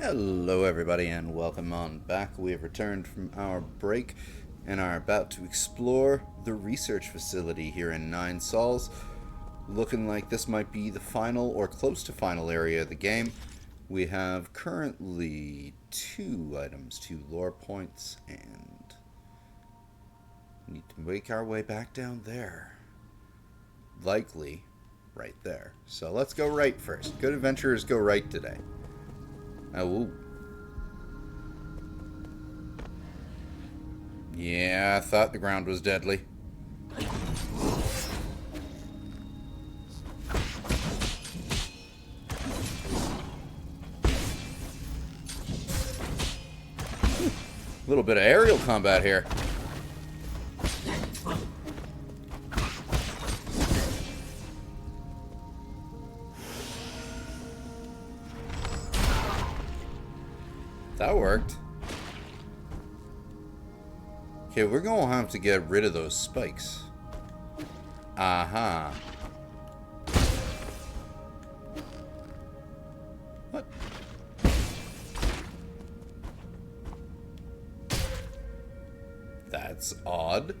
Hello everybody and welcome on back. We have returned from our break and are about to explore the research facility here in Nine Sols. Looking like this might be the final or close to final area of the game. We have currently 2 items, 2 lore points, and need to make our way back down there. Likely right there. So let's go right first. Good adventurers go right today. Oh. Yeah, I thought the ground was deadly. A little bit of aerial combat here. That worked. Okay, we're going to have to get rid of those spikes. Aha. What? That's odd.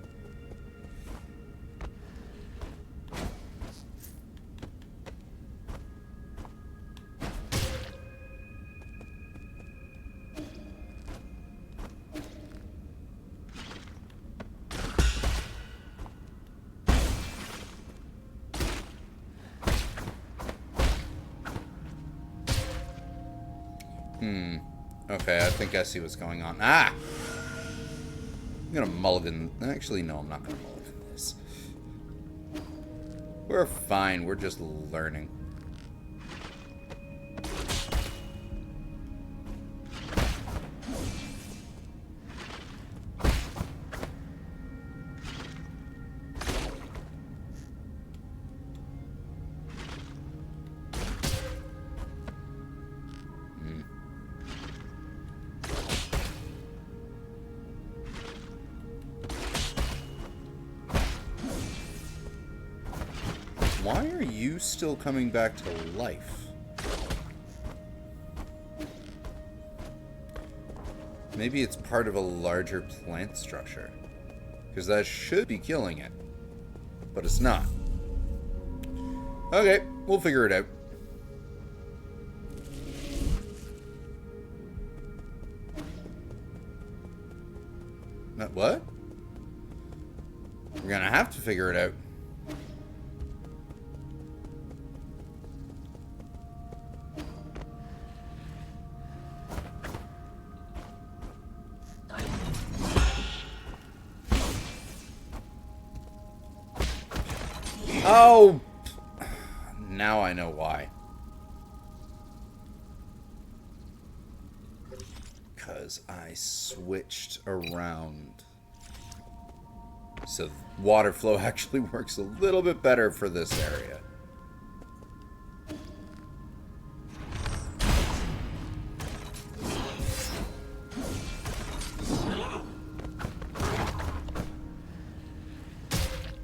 Okay, I think I see what's going on. Ah! I'm gonna mulligan. Actually, no, I'm not gonna mulligan this. We're fine. We're just learning. Why are you still coming back to life? Maybe it's part of a larger plant structure. Because that should be killing it. But it's not. Okay, we'll figure it out. What? We're gonna have to figure it out. Oh! Now I know why. Because I switched around. So water flow actually works a little bit better for this area.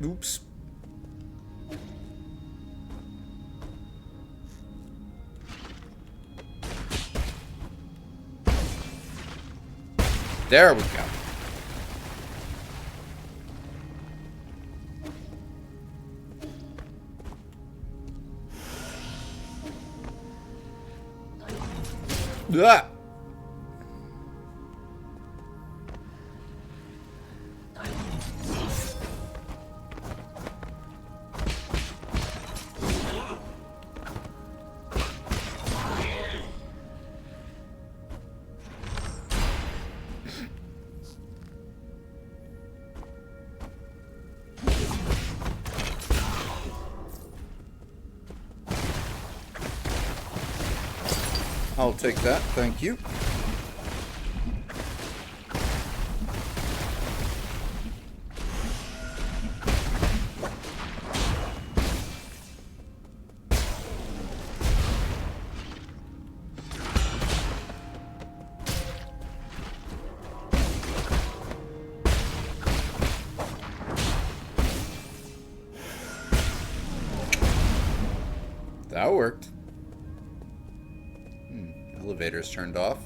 Oops. There we go. Ah! I'll take that, thank you. That worked. Elevator's turned off.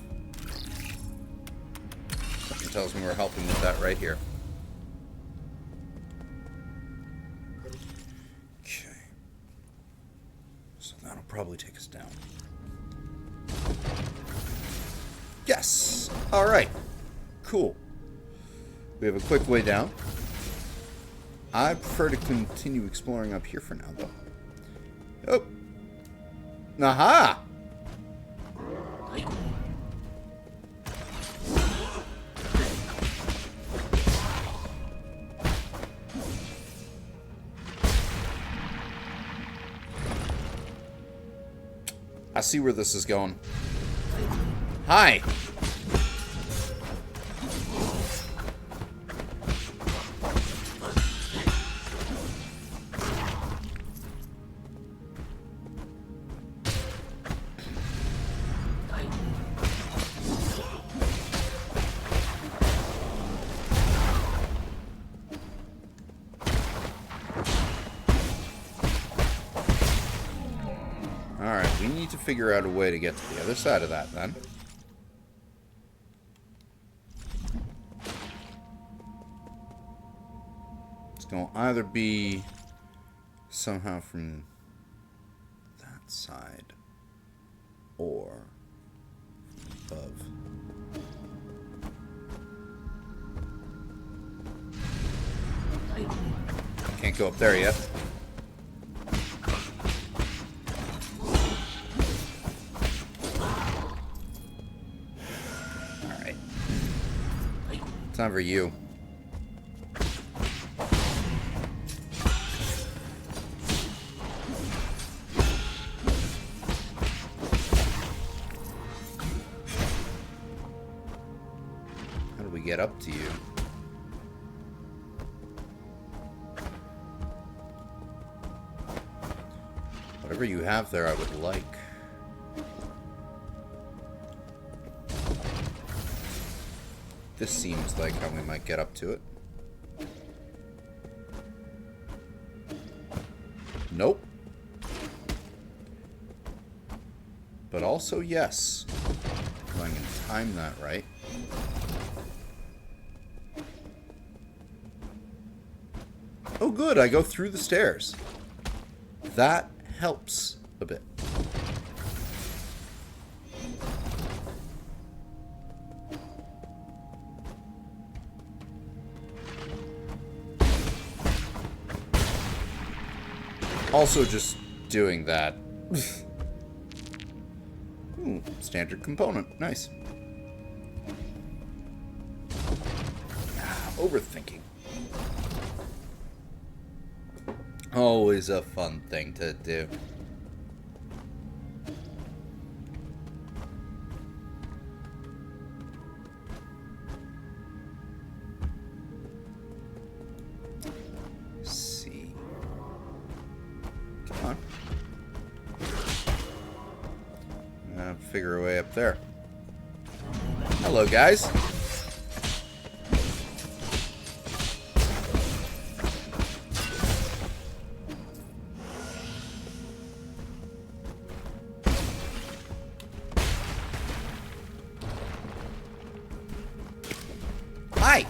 Something tells me we're helping with that right here. Okay. So that'll probably take us down. Yes! Alright. Cool. We have a quick way down. I prefer to continue exploring up here for now, though. Oh! Aha! I see where this is going. Hi! Alright, we need to figure out a way to get to the other side of that, then. It's going to either be somehow from that side or from above. Can't go up there yet. Time for you. How do we get up to you? Whatever you have there, I would like. This seems like how we might get up to it. Nope. But also yes. If I can time that right. Oh good, I go through the stairs. That helps a bit. Also, just doing that. Ooh, standard component. Nice. Overthinking. Always a fun thing to do. Figure a way up there. Hello, guys. Hi.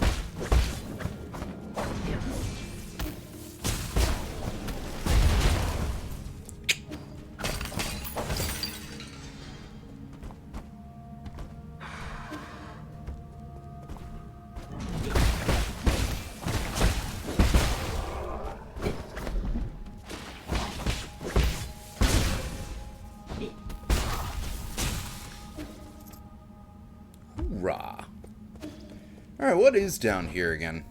Hoorah. Alright, what is down here again?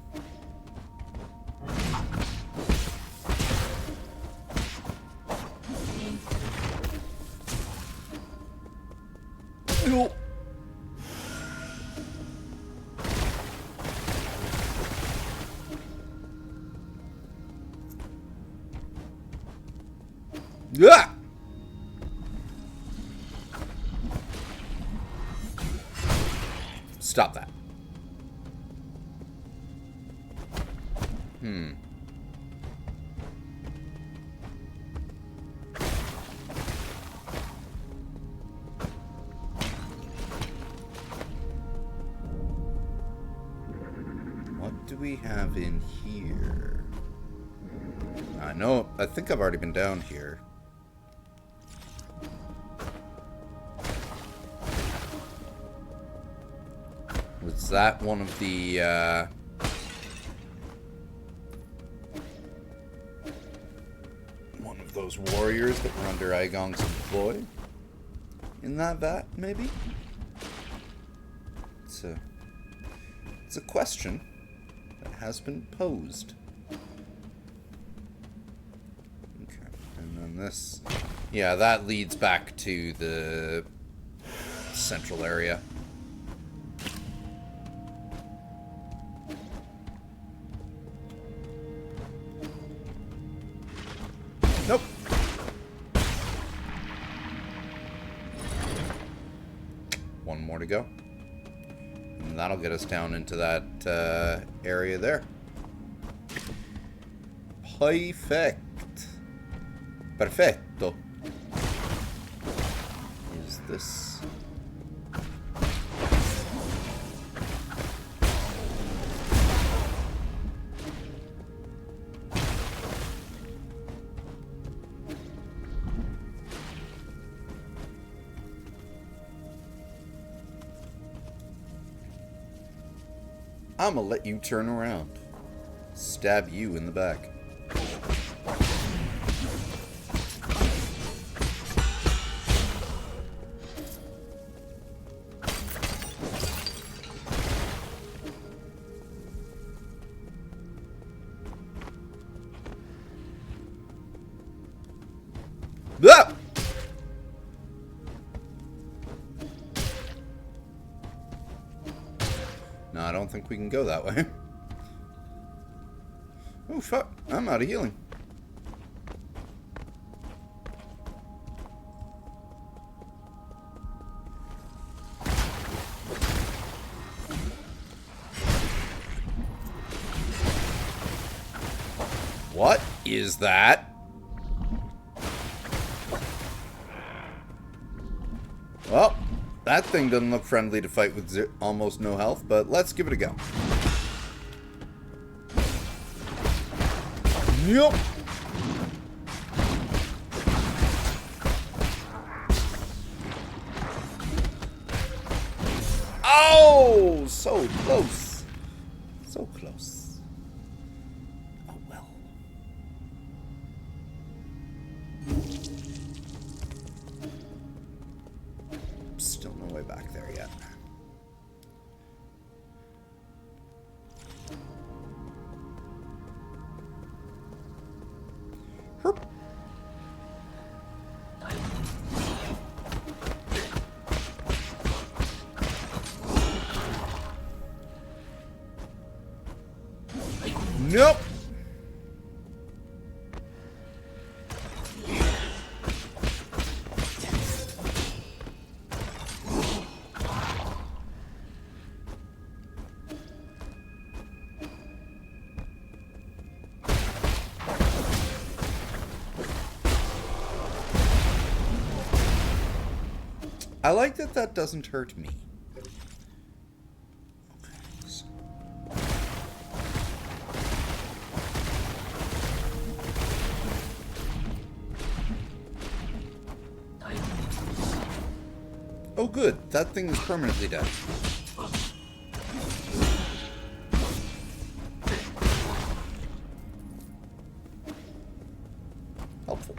Ew. Ah! Stop that. we have in here? I think I've already been down here. Was that one of the, one of those warriors that were under Aigong's employ? In that vat, maybe? It's a question that has been posed. Okay, and then this... Yeah, that leads back to the central area. Nope. One more to go. And that'll get us down into that area there. Perfect. Perfecto. Is this... I'm gonna let you turn around. Stab you in the back. Ah! No, I don't think we can go that way. Oh, fuck. I'm out of healing. What is that? Well, that thing doesn't look friendly to fight with almost no health, but let's give it a go. Yup. Oh, so close. So close. Oh, well. Still no way back there yet. Herp. Nope. I like that that doesn't hurt me. Oh good, that thing is permanently dead. Helpful.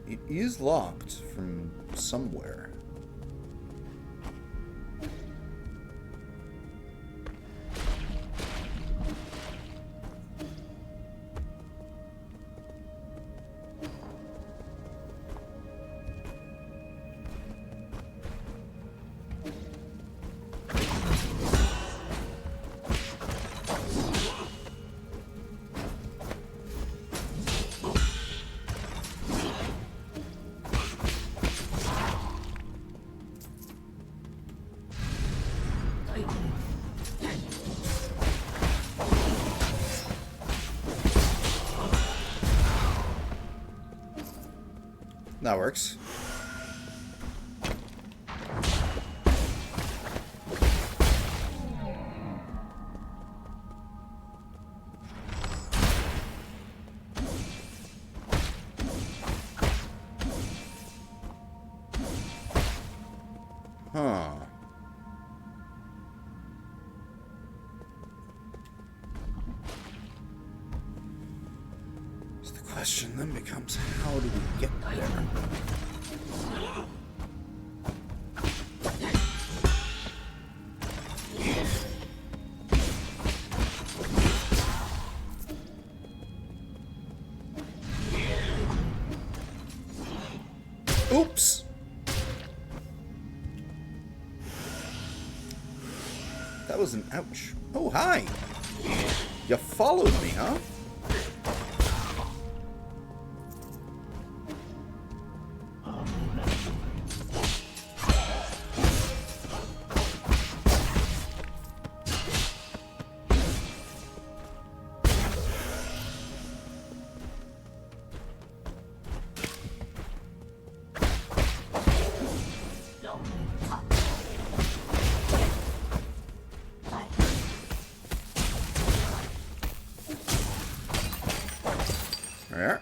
It is locked from somewhere. That works. Huh. So the question then becomes, how do we get there? Oops! That was an ouch. Oh, hi! You followed me, huh? There.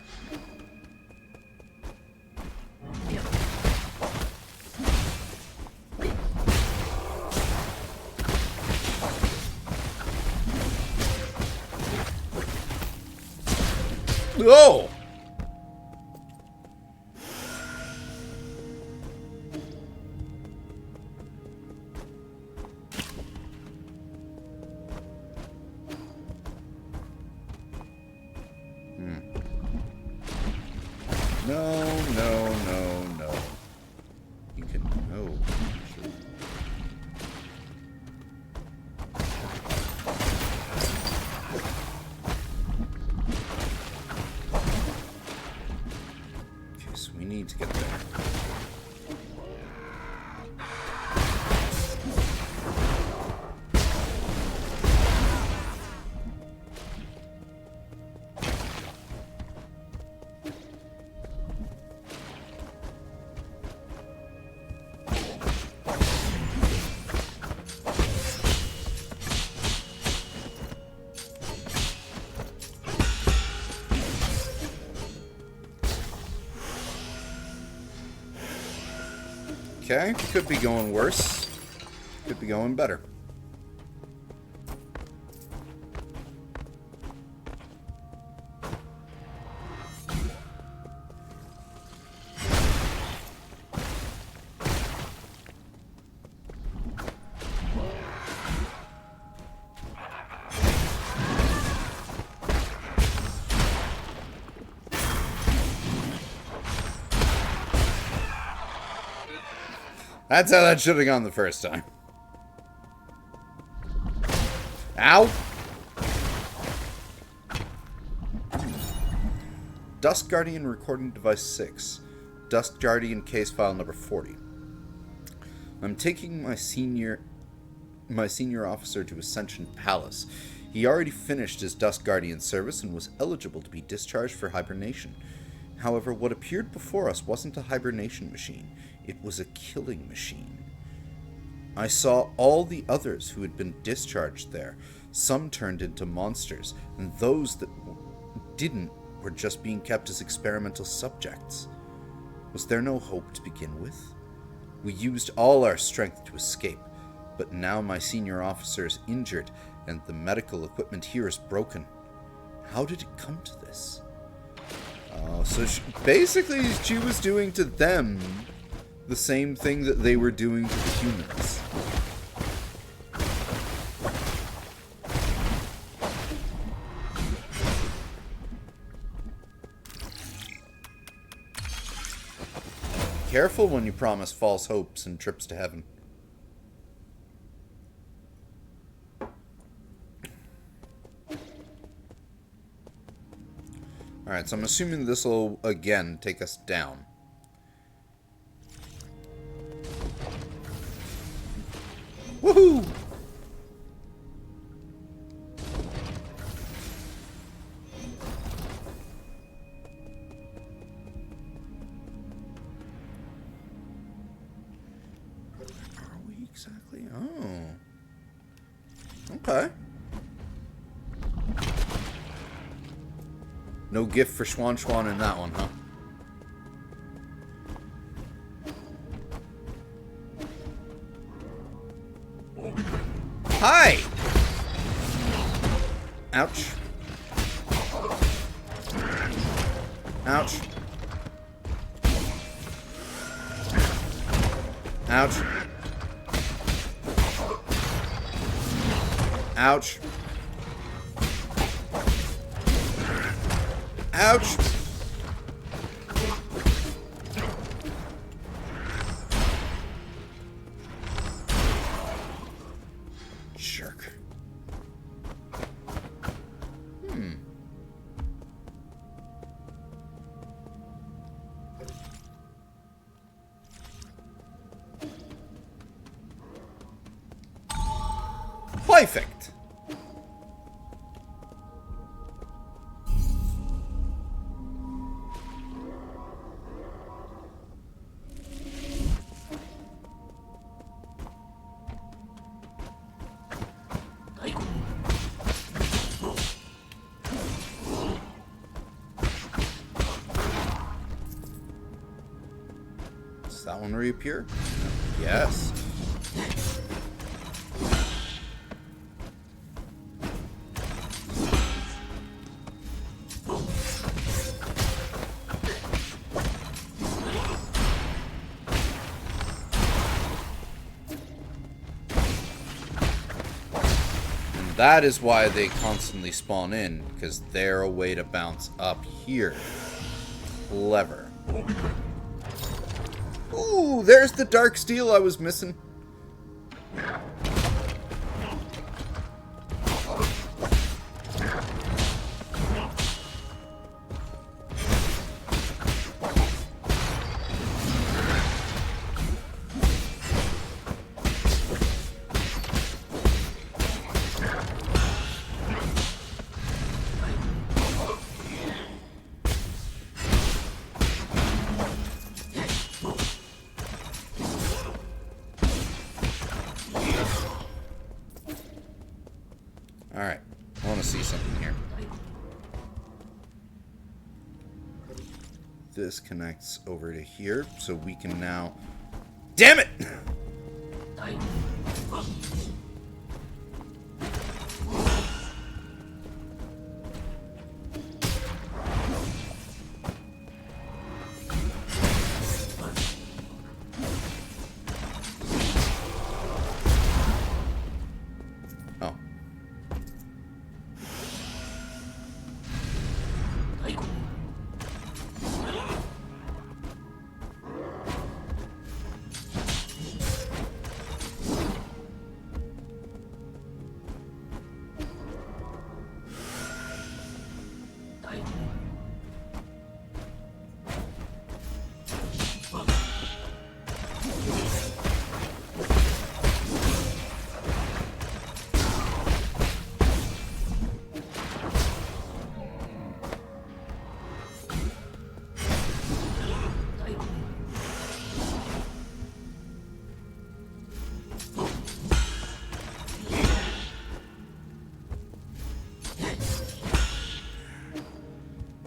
Oh! No. You can... Oh. Sure. Okay, so we need to get there. Okay, could be going worse. Could be going better. That's how that should have gone the first time. Ow! Dust Guardian Recording Device 6. Dust Guardian Case File number 40. I'm taking my senior officer to Ascension Palace. He already finished his Dust Guardian service and was eligible to be discharged for hibernation. However, what appeared before us wasn't a hibernation machine. It was a killing machine. I saw all the others who had been discharged there. Some turned into monsters, and those that didn't were just being kept as experimental subjects. Was there no hope to begin with? We used all our strength to escape, but now my senior officer is injured, and the medical equipment here is broken. How did it come to this? So basically she was doing to them the same thing that they were doing to the humans. Careful when you promise false hopes and trips to heaven. Alright, so I'm assuming this will, again, take us down. Woohoo! exactly? Oh. Okay. No gift for Schwan Schwan in that one, huh? Hi! Ouch. Ouch. Ouch. Ouch. Ouch. Jerk. Perfect. Does that one reappear? Yes. That is why they constantly spawn in, because they're a way to bounce up here. Clever. Ooh, there's the dark steel I was missing. Alright, I want to see something here. This connects over to here, so we can now... Damn it! Oh.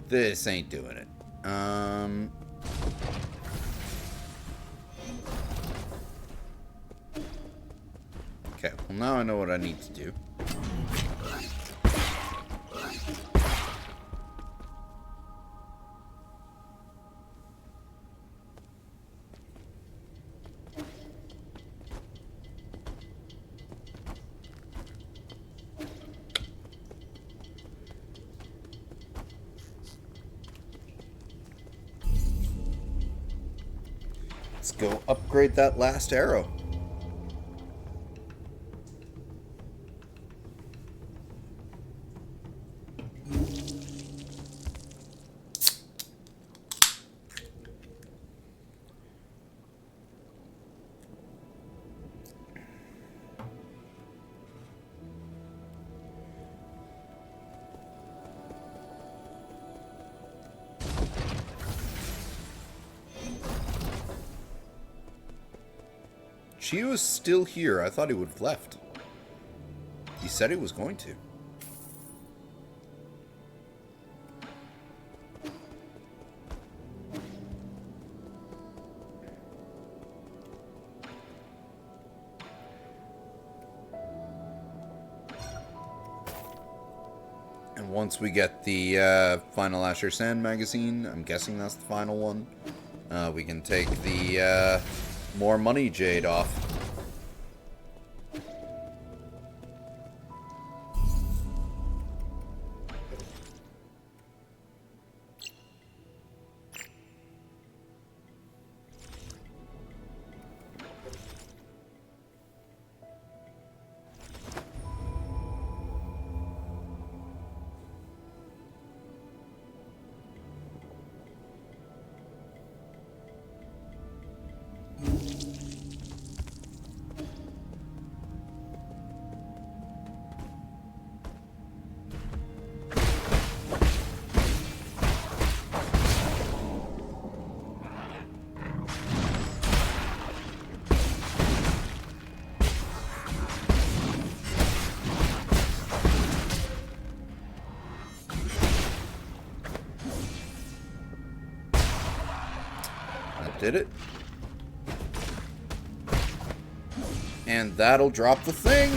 This ain't doing it. Okay, well now I know what I need to do. Let's go upgrade that last arrow. Chio's still here. I thought he would have left. He said he was going to. And once we get the final Asher Sand magazine, I'm guessing that's the final one, we can take the more money jade off. Did it? And that'll drop the thing.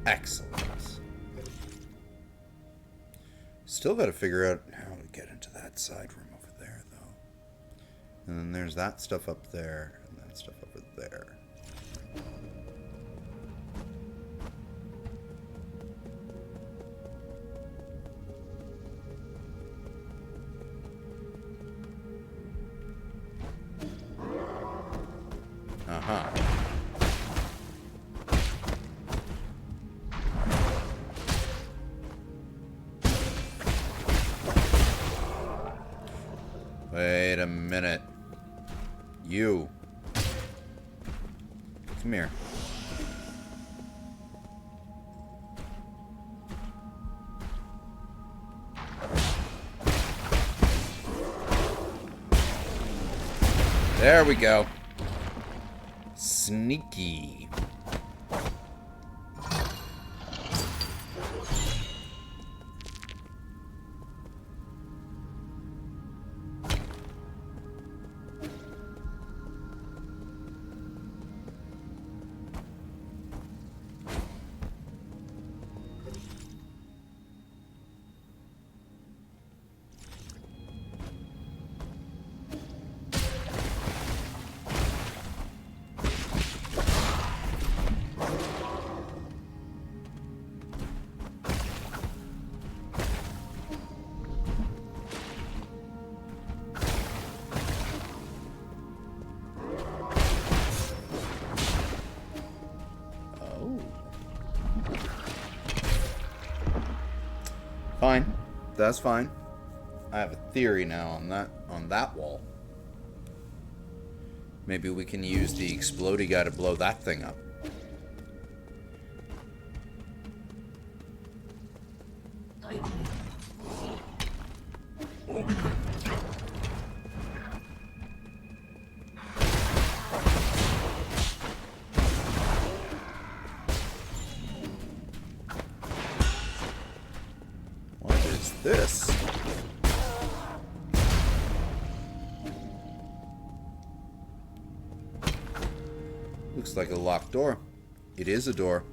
Excellent. Still got to figure out how to get into that side room over there, though. And then there's that stuff up there, and that stuff over there. Wait a minute. You. Come here. There we go. Sneaky. Fine. That's fine. I have a theory now on that wall. Maybe we can use the explodey guy to blow that thing up. This. Looks like a locked door. It is a door.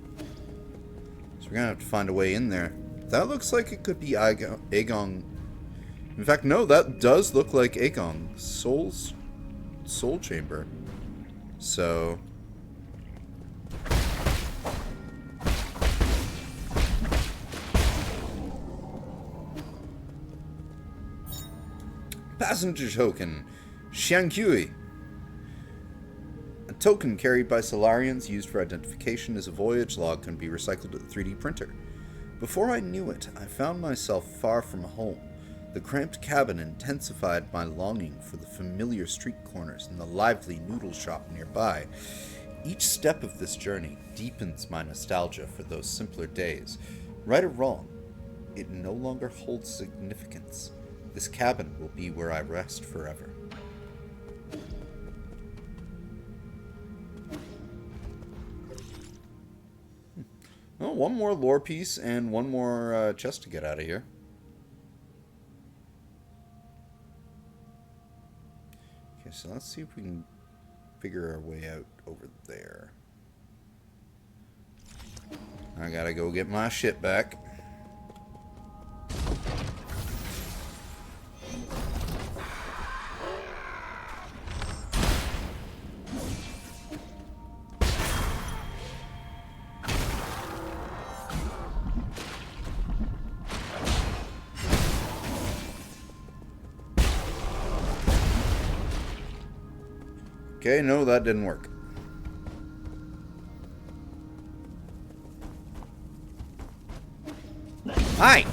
So we're gonna have to find a way in there. That looks like it could be Aegon. In fact, no, that does look like Aegon. Soul chamber. So passenger token, Xiangqui. A token carried by Solarians used for identification as a voyage log can be recycled to the 3D printer. Before I knew it, I found myself far from home. The cramped cabin intensified my longing for the familiar street corners and the lively noodle shop nearby. Each step of this journey deepens my nostalgia for those simpler days. Right or wrong, it no longer holds significance. This cabin will be where I rest forever. Oh, one more lore piece and one more chest to get out of here. Okay, so let's see if we can figure our way out over there. I gotta go get my shit back. Okay, no, that didn't work. Hi!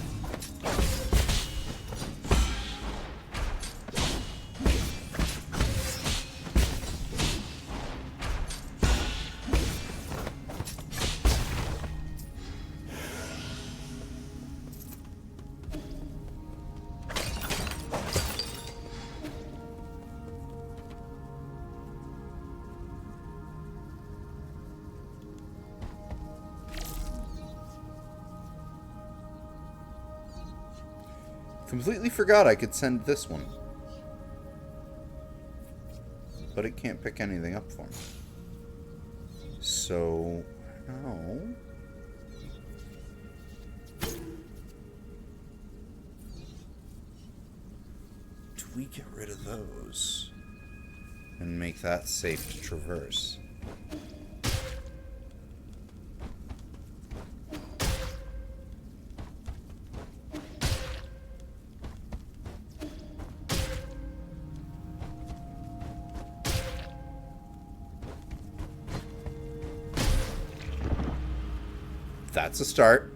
Completely forgot I could send this one. But it can't pick anything up for me. So, no. Do we get rid of those? And make that safe to traverse? That's a start.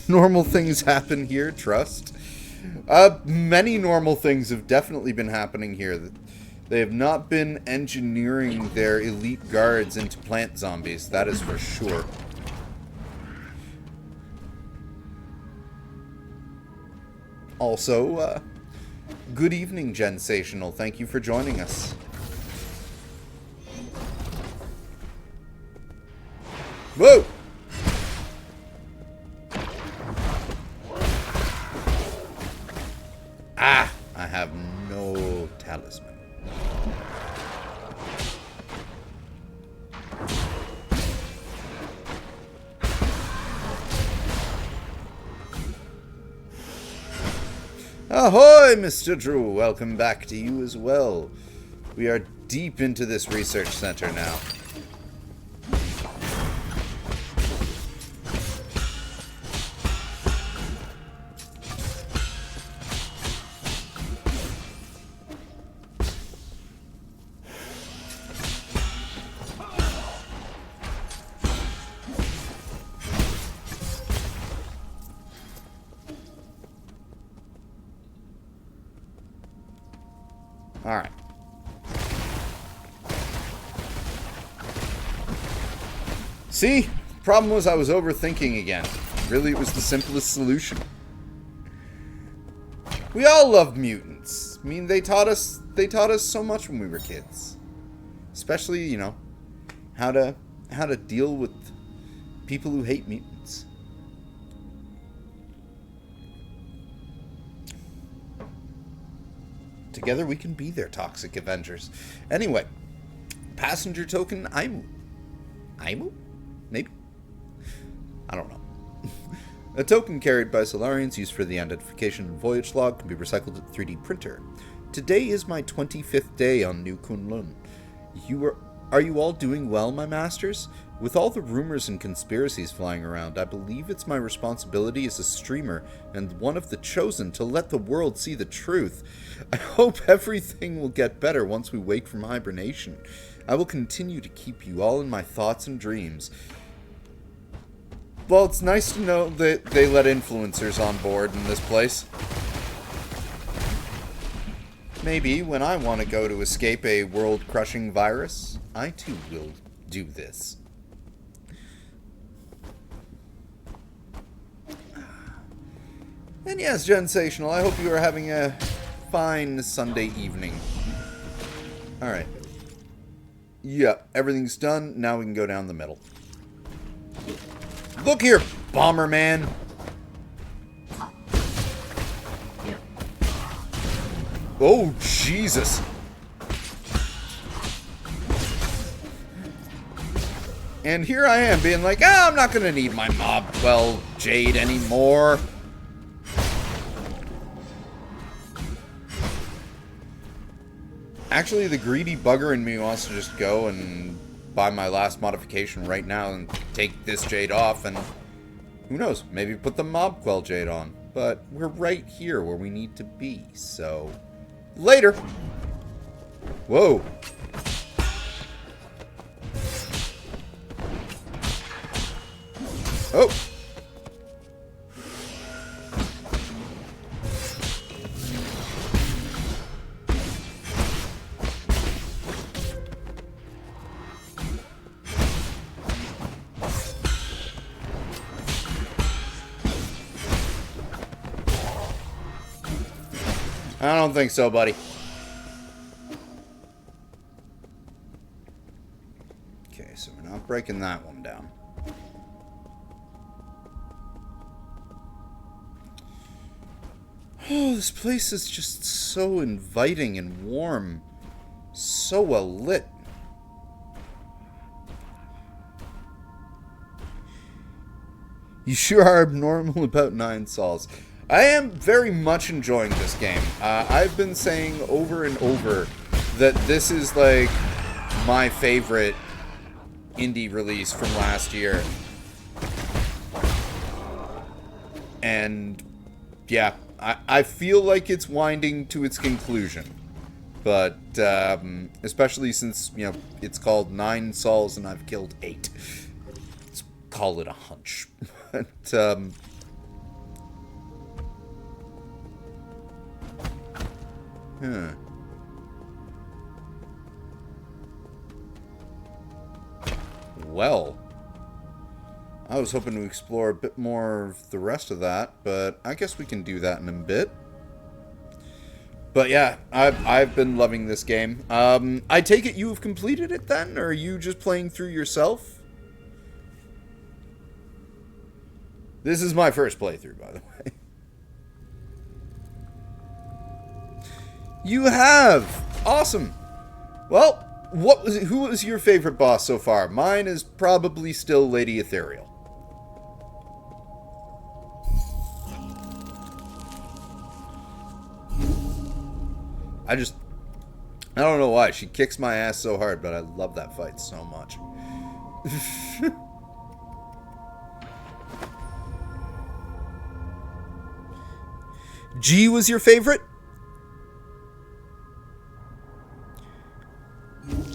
Normal things happen here, trust. Many normal things have definitely been happening here. They have not been engineering their elite guards into plant zombies, that is for sure. Also, good evening, Gensational. Thank you for joining us. Whoa! Ah! I have no talisman. Ahoy, Mr. Drew! Welcome back to you as well. We are deep into this research center now. Alright. See? Problem was I was overthinking again. Really, it was the simplest solution. We all love mutants. I mean, they taught us so much when we were kids. Especially, you know, how to deal with people who hate mutants. Together we can be their toxic avengers. Anyway, passenger token Aimu. Aimu? Maybe? I don't know. A token carried by Solarians used for the identification and voyage log can be recycled at the 3D printer. Today is my 25th day on New Kunlun. Are you all doing well, my masters? With all the rumors and conspiracies flying around, I believe it's my responsibility as a streamer and one of the chosen to let the world see the truth. I hope everything will get better once we wake from hibernation. I will continue to keep you all in my thoughts and dreams. Well, it's nice to know that they let influencers on board in this place. Maybe when I want to go to escape a world-crushing virus, I too will do this. And yes, Gensational, I hope you are having a fine Sunday evening. Alright. Yeah, everything's done. Now we can go down the middle. Look here, Bomberman! Oh, Jesus! And here I am being like, I'm not gonna need my Mob Quell Jade anymore. Actually, the greedy bugger in me wants to just go and buy my last modification right now and take this Jade off, and who knows, maybe put the Mob Quell Jade on. But we're right here where we need to be, so... Later! Whoa! Oh! I don't think so, buddy. Okay, so we're not breaking that one down. Oh, this place is just so inviting and warm. So well lit. You sure are abnormal about 9 sols. I am very much enjoying this game. I've been saying over and over that this is like my favorite indie release from last year. And yeah, I feel like it's winding to its conclusion. But especially since, you know, it's called 9 sols and I've killed 8. Let's call it a hunch. But well, I was hoping to explore a bit more of the rest of that, but I guess we can do that in a bit. But yeah, I've been loving this game. I take it you have completed it then, or are you just playing through yourself? This is my first playthrough, by the way. You have! Awesome! Well, who was your favorite boss so far? Mine is probably still Lady Ethereal. I don't know why. She kicks my ass so hard, but I love that fight so much. G was your favorite?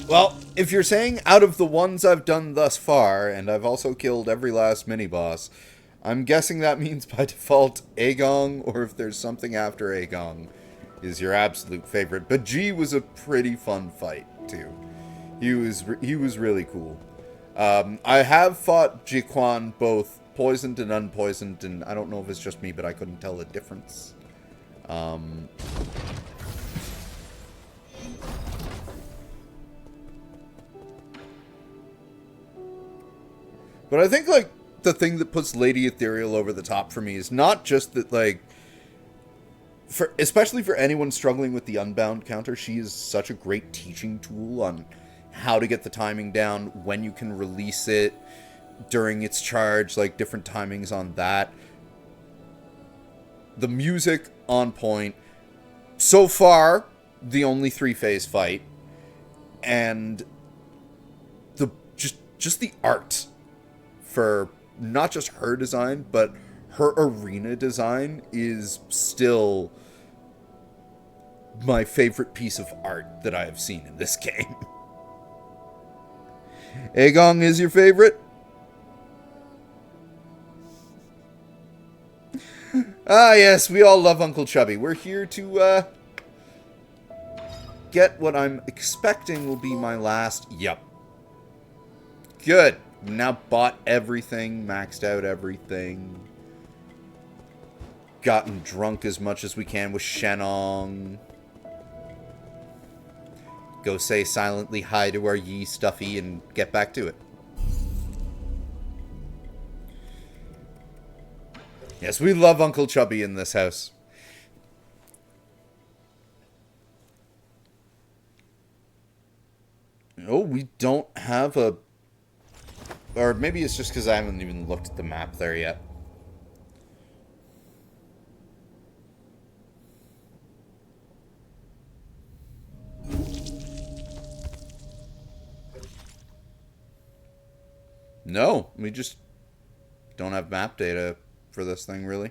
Well, if you're saying out of the ones I've done thus far, and I've also killed every last mini-boss, I'm guessing that means by default Agong, or if there's something after Agong, is your absolute favorite. But G was a pretty fun fight, too. He was really cool. I have fought Jiquan both poisoned and unpoisoned, and I don't know if it's just me, but I couldn't tell the difference. But I think, like, the thing that puts Lady Ethereal over the top for me is not just that, like, especially for anyone struggling with the Unbound counter, she is such a great teaching tool on how to get the timing down, when you can release it during its charge, like, different timings on that. The music, on point. So far, the only 3-phase fight. And the just the art for not just her design, but her arena design is still my favorite piece of art that I have seen in this game. Agong is your favorite? Ah, yes, we all love Uncle Chubby. We're here to, get what I'm expecting will be my last... Yup. Good. Now bought everything, maxed out everything. gotten drunk as much as we can with Shenong. Go say silently hi to our Yi Stuffy and get back to it. Yes, we love Uncle Chubby in this house. Oh, we don't have a... Or maybe it's just because I haven't even looked at the map there yet. No, we just don't have map data for this thing, really.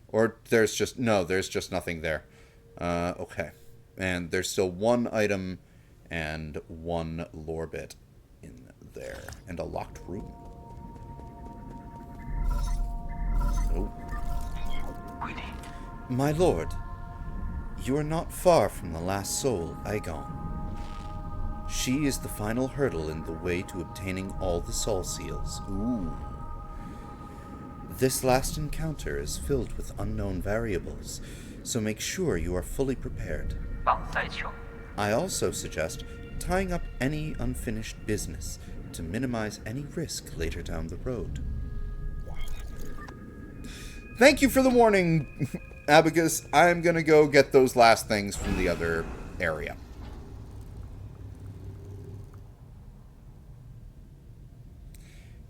Or there's just... No, there's just nothing there. Okay. And there's still one item and one lore bit in there. And a locked room. Oh. My lord, you are not far from the last soul, Aegon. She is the final hurdle in the way to obtaining all the soul seals. Ooh. This last encounter is filled with unknown variables, so make sure you are fully prepared. I also suggest tying up any unfinished business to minimize any risk later down the road. Thank you for the warning, Abacus. I'm gonna go get those last things from the other area.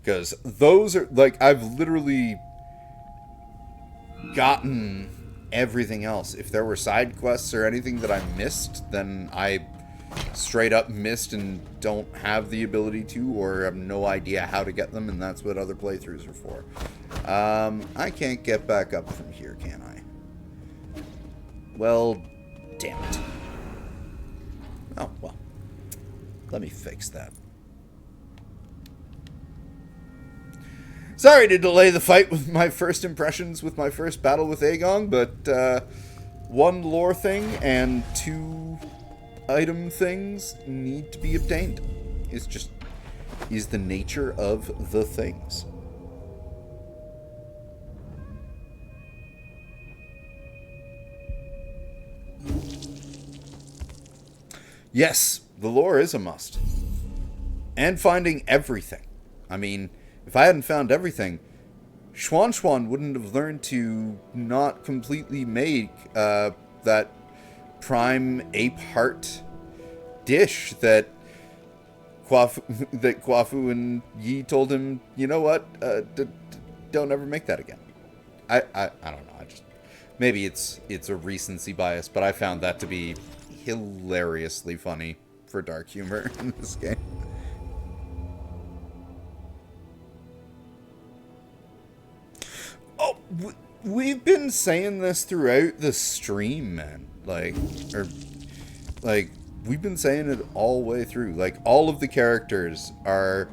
Because those are, like, I've literally gotten everything else. If there were side quests or anything that I missed, then I straight up missed and don't have the ability to, or have no idea how to get them, and that's what other playthroughs are for. I can't get back up from here, can I? Well, damn it. Oh, well. Let me fix that. Sorry to delay the fight with my first impressions with my first battle with Aegon, but one lore thing and two item things need to be obtained. It's just is the nature of the things. Yes, the lore is a must. And finding everything. I mean, if I hadn't found everything, Schwan wouldn't have learned to not completely make that prime ape heart dish that Kwafu and Yi told him, you know what, don't ever make that again. I don't know. Maybe it's a recency bias, but I found that to be hilariously funny for dark humor in this game. Oh, we've been saying this throughout the stream, man. We've been saying it all the way through. Like, all of the characters are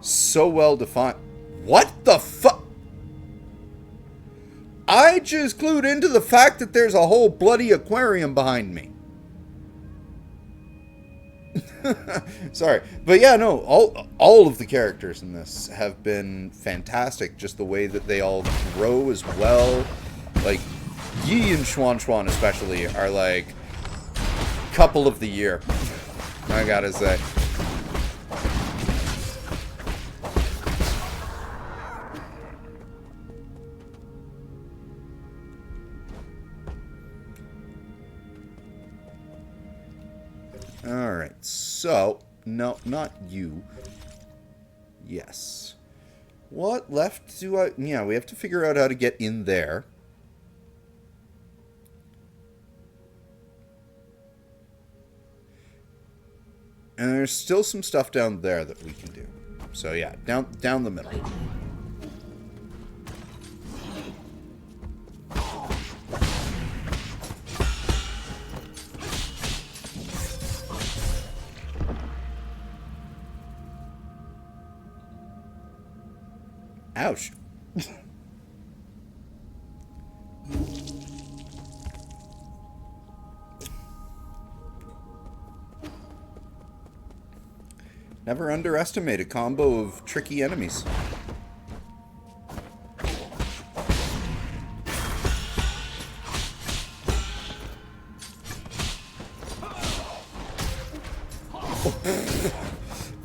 so well defined. What the fuck? I just clued into the fact that there's a whole bloody aquarium behind me. Sorry. But yeah, no, all of the characters in this have been fantastic. Just the way that they all grow as well. Like, Yi and Schwan especially are like couple of the year, I gotta say. Alright, so, no, not you. Yes. What left do I... Yeah, we have to figure out how to get in there. And there's still some stuff down there that we can do. So yeah, down the middle. Ouch. Never underestimate a combo of tricky enemies.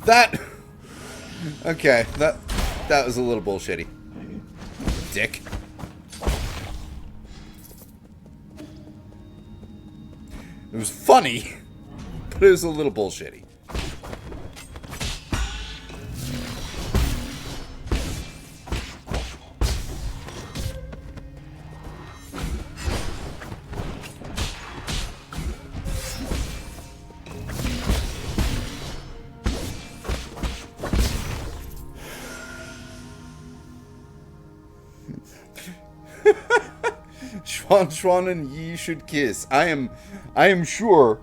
That... Okay, that was a little bullshitty. Dick. It was funny, but it was a little bullshitty. Schwan and Yi should kiss. I am sure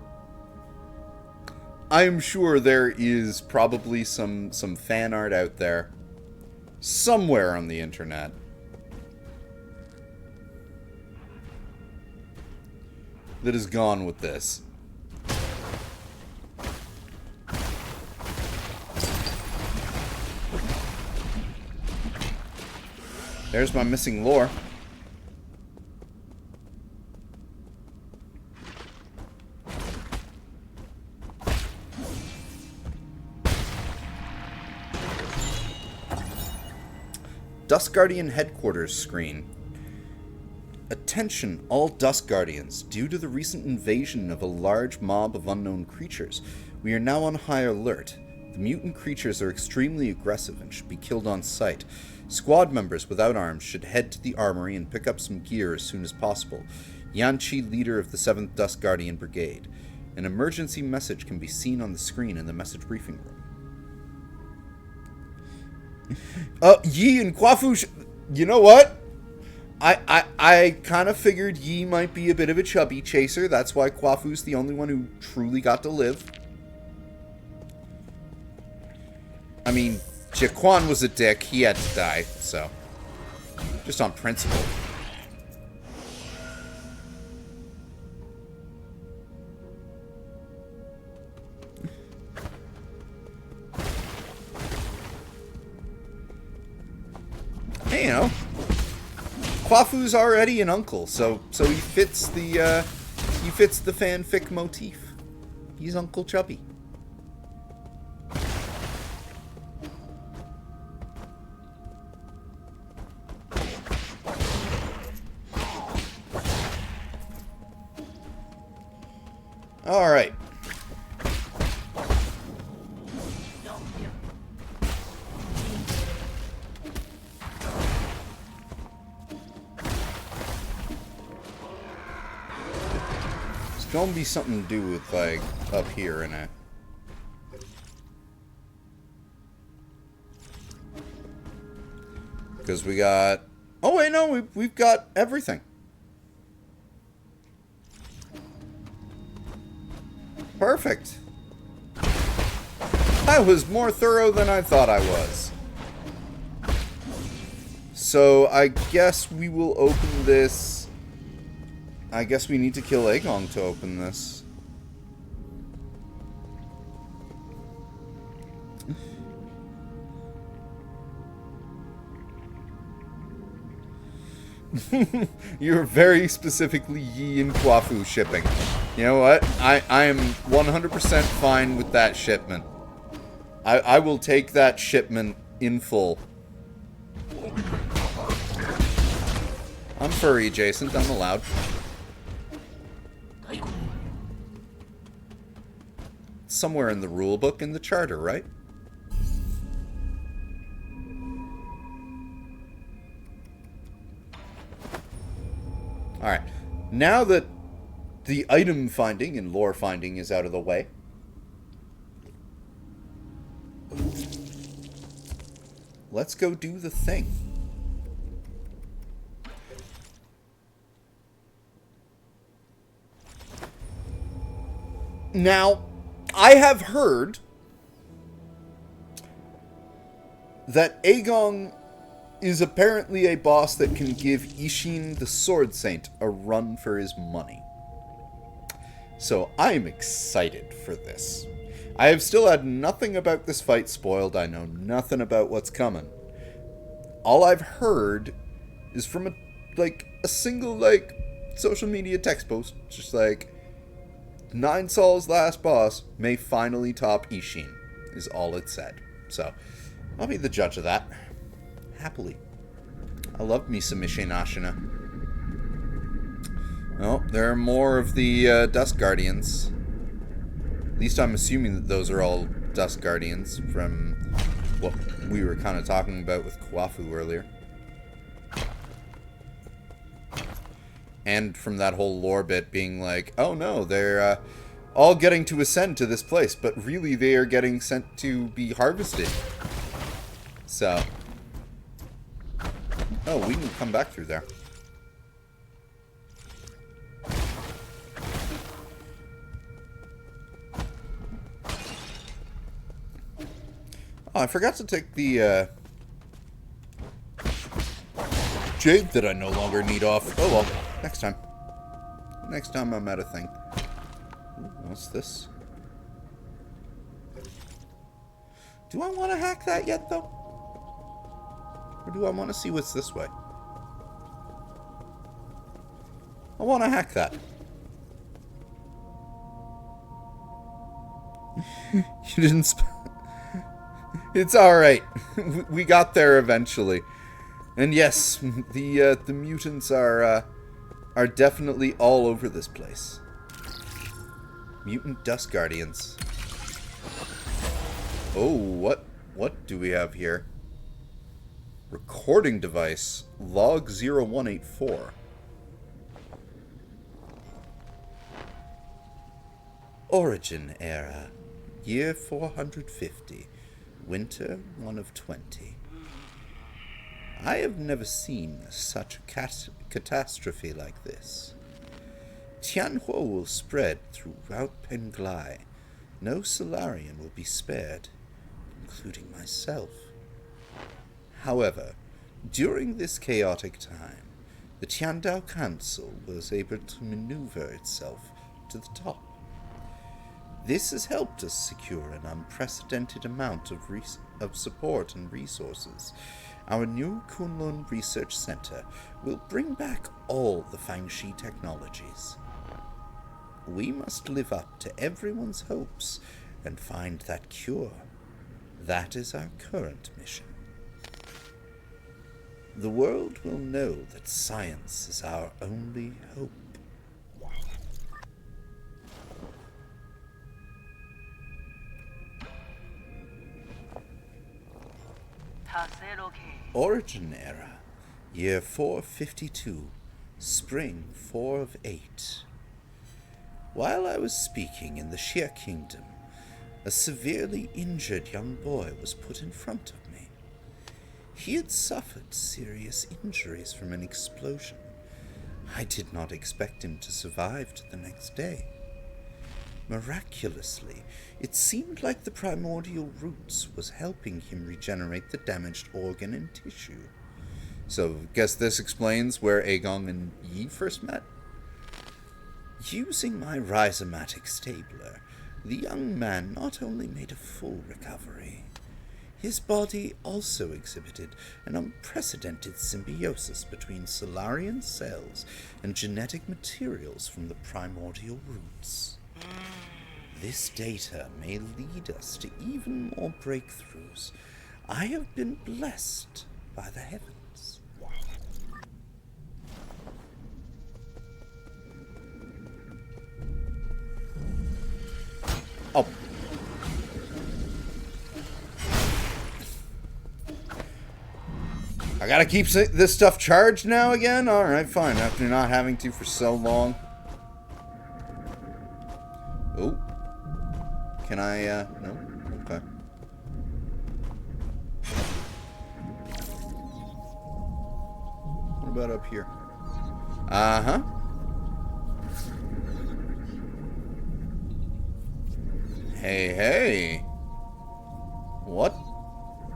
there is probably some fan art out there somewhere on the internet that has gone with this. There's my missing lore. Dusk Guardian Headquarters screen. Attention, all Dusk Guardians. Due to the recent invasion of a large mob of unknown creatures, we are now on high alert. The mutant creatures are extremely aggressive and should be killed on sight. Squad members without arms should head to the armory and pick up some gear as soon as possible. Yanqi, leader of the 7th Dusk Guardian Brigade. An emergency message can be seen on the screen in the message briefing room. Yi and Kwafu, you know what? I kind of figured Yi might be a bit of a chubby chaser. That's why Kwafu's the only one who truly got to live. I mean, Jaquan was a dick. He had to die, so. Just on principle. Hey, you know, Kwafu's already an uncle, so he fits the fanfic motif. He's Uncle Chubby. All right. Gonna be something to do with, like, up here in it. Because we got... Oh, wait, no, we've got everything. Perfect. I was more thorough than I thought I was. So, I guess we will open this... I guess we need to kill Aegong to open this. You're very specifically Yi and Kwafu shipping. You know what? I am 100% fine with that shipment. I will take that shipment in full. I'm furry adjacent. I'm allowed. Somewhere in the rulebook in the charter, right? Alright. Now that the item finding and lore finding is out of the way, let's go do the thing. Now, I have heard that Aegong is apparently a boss that can give Ishin the Sword Saint a run for his money. So I am excited for this. I have still had nothing about this fight spoiled. I know nothing about what's coming. All I've heard is from a single social media text post, just like 9 Sol's last boss may finally top Ishin. is all it said. So, I'll be the judge of that. Happily. I love me some Ishin Ashina. Oh, there are more of the Dusk Guardians. At least I'm assuming that those are all Dusk Guardians from what we were kind of talking about with Kwafu earlier. And from that whole lore bit being like, oh no, they're all getting to ascend to this place, but really they are getting sent to be harvested. So. Oh, we can come back through there. Oh, I forgot to take the jade that I no longer need off. Oh well, next time. Next time I'm at a thing. Ooh, what's this? Do I want to hack that yet, though? Or do I want to see what's this way? I want to hack that. You didn't It's alright. We got there eventually. And yes, the mutants are definitely all over this place. Mutant Dust Guardians. Oh, what do we have here? Recording device, log 0184. Origin era, year 450, winter 1 of 20. I have never seen such a catastrophe like this. Tianhuo will spread throughout Penglai. No Solarian will be spared, including myself. However, during this chaotic time, the Tiandao Council was able to maneuver itself to the top. This has helped us secure an unprecedented amount of support and resources. Our new Kunlun Research Center will bring back all the Fangxi technologies. We must live up to everyone's hopes and find that cure. That is our current mission. The world will know that science is our only hope. Origin era, year 452, spring 4 of 8. While I was speaking in the Xia Kingdom, a severely injured young boy was put in front of me. He had suffered serious injuries from an explosion. I did not expect him to survive to the next day. Miraculously, it seemed like the primordial roots was helping him regenerate the damaged organ and tissue. So, guess this explains where Aegon and Yi first met? Using my rhizomatic stabler, the young man not only made a full recovery, his body also exhibited an unprecedented symbiosis between Solarian cells and genetic materials from the primordial roots. This data may lead us to even more breakthroughs. I have been blessed by the heavens. Oh. I gotta keep this stuff charged now again? Alright, fine. After not having to for so long. Oh. Can I, no? Okay. What about up here? Uh-huh. Hey, hey. What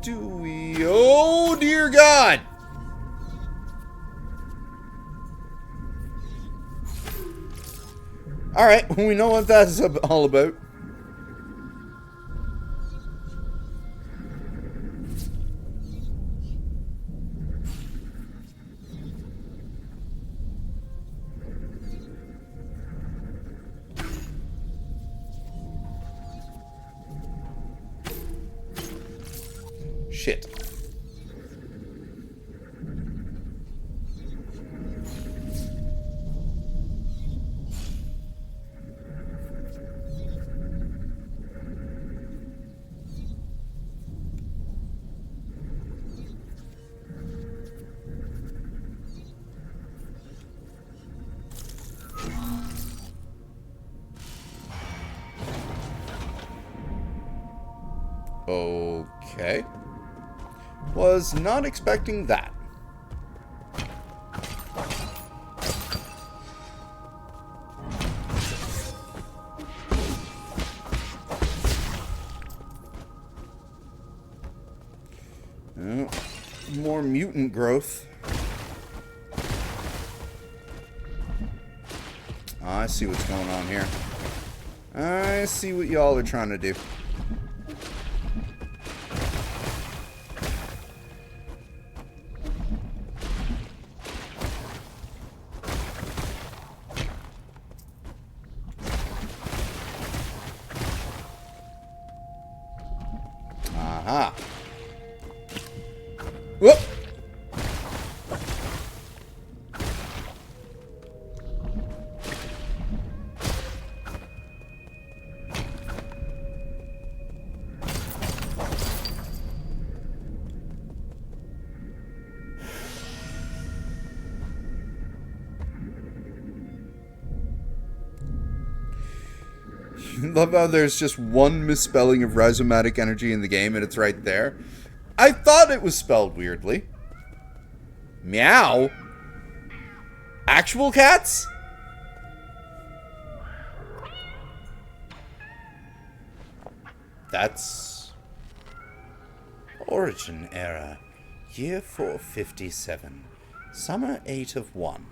do we... Oh, dear God! Alright, we know what that's all about. Shit. Okay. Was not expecting that. Oh, more mutant growth. I see what's going on here. I see what y'all are trying to do. Aha. Whoop. Love how there's just one misspelling of rhizomatic energy in the game and it's right there. I thought it was spelled weirdly. Meow? Actual cats? That's... Origin era. Year 457. Summer 8 of 1.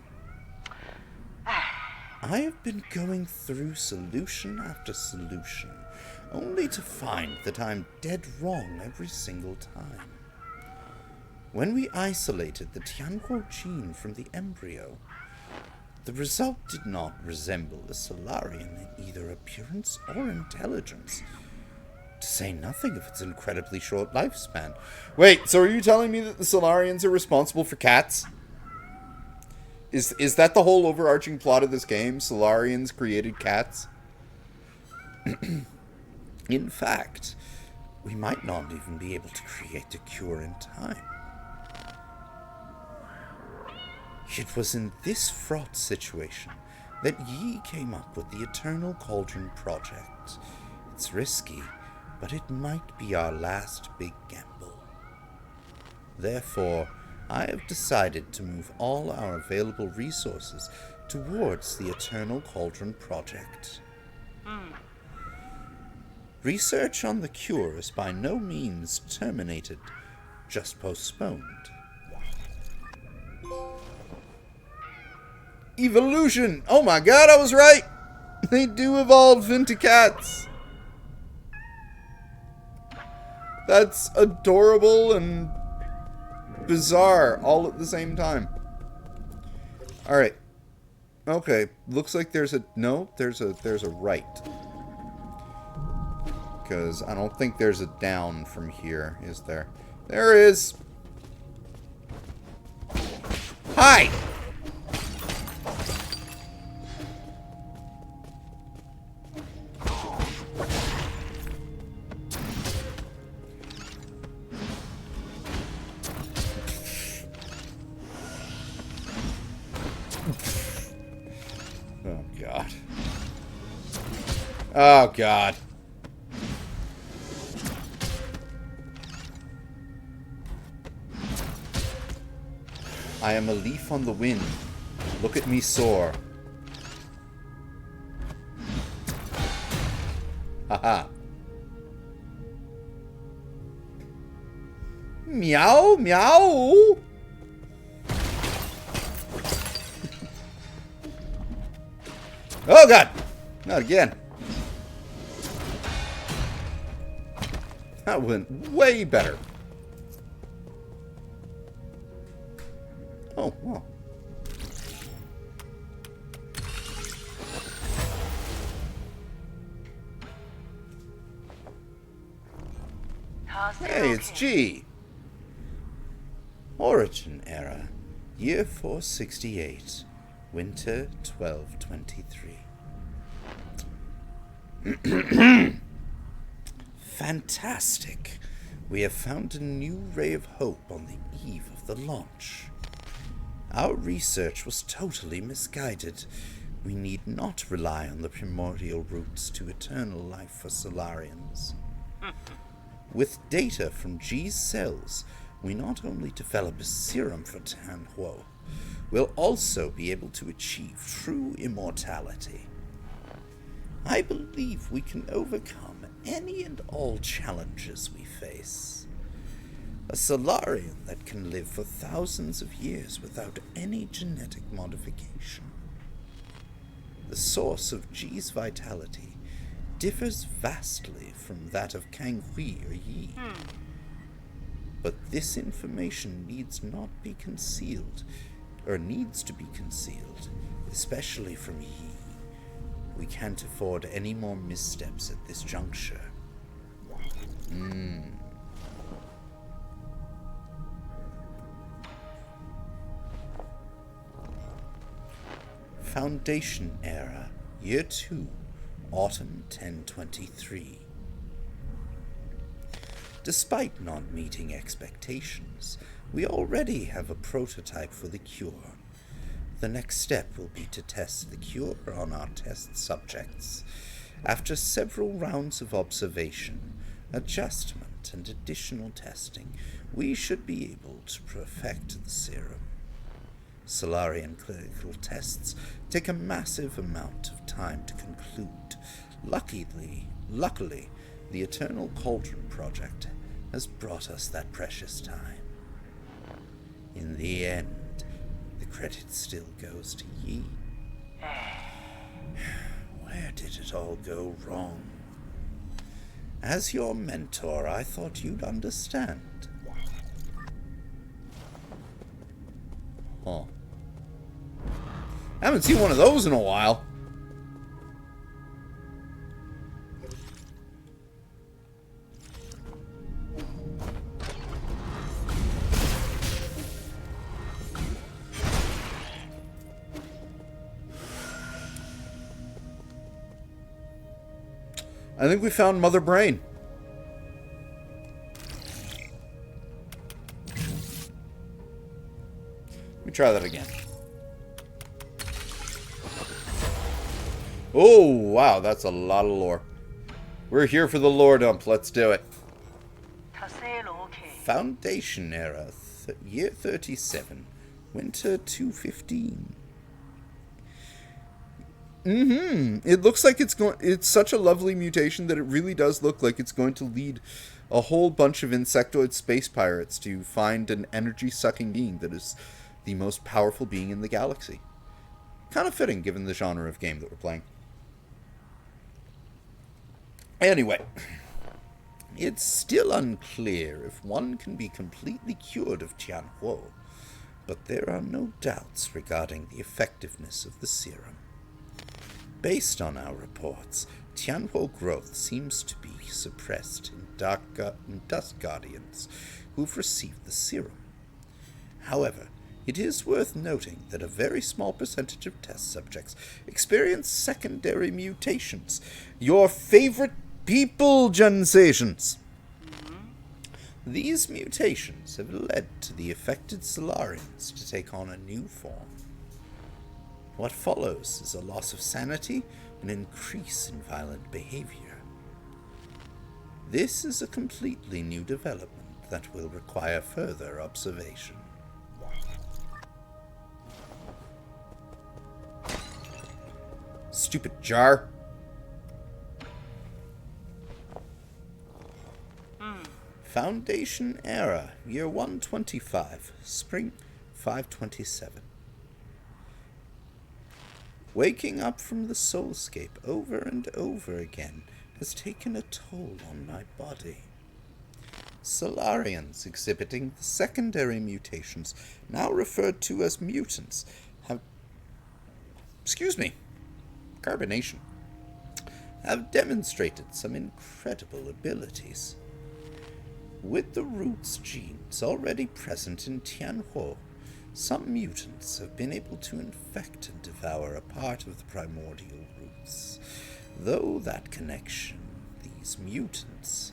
I have been going through solution after solution, only to find that I'm dead wrong every single time. When we isolated the Tianhuo gene from the embryo, the result did not resemble a Solarian in either appearance or intelligence, to say nothing of its incredibly short lifespan. Wait, so are you telling me that the Solarians are responsible for cats? Is that the whole overarching plot of this game? Solarians created cats? In fact, we might not even be able to create a cure in time. It was in this fraught situation that Yi came up with the Eternal Cauldron Project. It's risky, but it might be our last big gamble. Therefore, I have decided to move all our available resources towards the Eternal Cauldron Project. Research on the cure is by no means terminated, just postponed. Evolution! Oh my god, I was right! They do evolve into cats! That's adorable and bizarre all at the same time. Alright. Okay. Looks like there's a... No, there's a right. Because I don't think there's a down from here, is there? There is! Hi! Oh, God. Oh, God. I am a leaf on the wind. Look at me soar. Haha. Meow, meow. Oh, God. Not again. That went way better. Oh, well. Hey, it's G. Origin Era, Year 468, Winter 1223. Fantastic! We have found a new ray of hope on the eve of the launch. Our research was totally misguided. We need not rely on the primordial roots to eternal life for Solarians. With data from G's cells, we not only develop a serum for Tianhuo, we'll also be able to achieve true immortality. I believe we can overcome any and all challenges we face. A Solarian that can live for thousands of years without any genetic modification. The source of G's vitality differs vastly from that of Kang Hui or Yi. But this information needs to be concealed, especially from Yi. We can't afford any more missteps at this juncture. Foundation Era, Year 2, Autumn 1023. Despite not meeting expectations, we already have a prototype for the cure. The next step will be to test the cure on our test subjects. After several rounds of observation, adjustment, and additional testing, we should be able to perfect the serum. Solarian clinical tests take a massive amount of time to conclude. Luckily, the Eternal Cauldron Project has brought us that precious time. In the end, the credit still goes to Yi. Where did it all go wrong? As your mentor, I thought you'd understand. Huh. I haven't seen one of those in a while. I think we found Mother Brain. Let me try that again. Oh, wow, that's a lot of lore. We're here for the lore dump. Let's do it. Foundation Era, Year 37, Winter 215. It looks like it's such a lovely mutation that it really does look like it's going to lead a whole bunch of insectoid space pirates to find an energy-sucking being that is the most powerful being in the galaxy. Kind of fitting, given the genre of game that we're playing. Anyway, it's still unclear if one can be completely cured of Tianhuo, but there are no doubts regarding the effectiveness of the serum. Based on our reports, Tianhuo growth seems to be suppressed in Dust Guardians who've received the serum. However, it is worth noting that a very small percentage of test subjects experience secondary mutations. Your favorite people, Gensations! These mutations have led to the affected Solarians to take on a new form. What follows is a loss of sanity and an increase in violent behavior. This is a completely new development that will require further observation. Stupid jar. Foundation Era, Year 125, Spring 527. Waking up from the soulscape over and over again has taken a toll on my body. Solarians exhibiting the secondary mutations, now referred to as mutants, have demonstrated some incredible abilities. With the roots genes already present in Tianhuo, some mutants have been able to infect and devour a part of the primordial roots. Through that connection, these mutants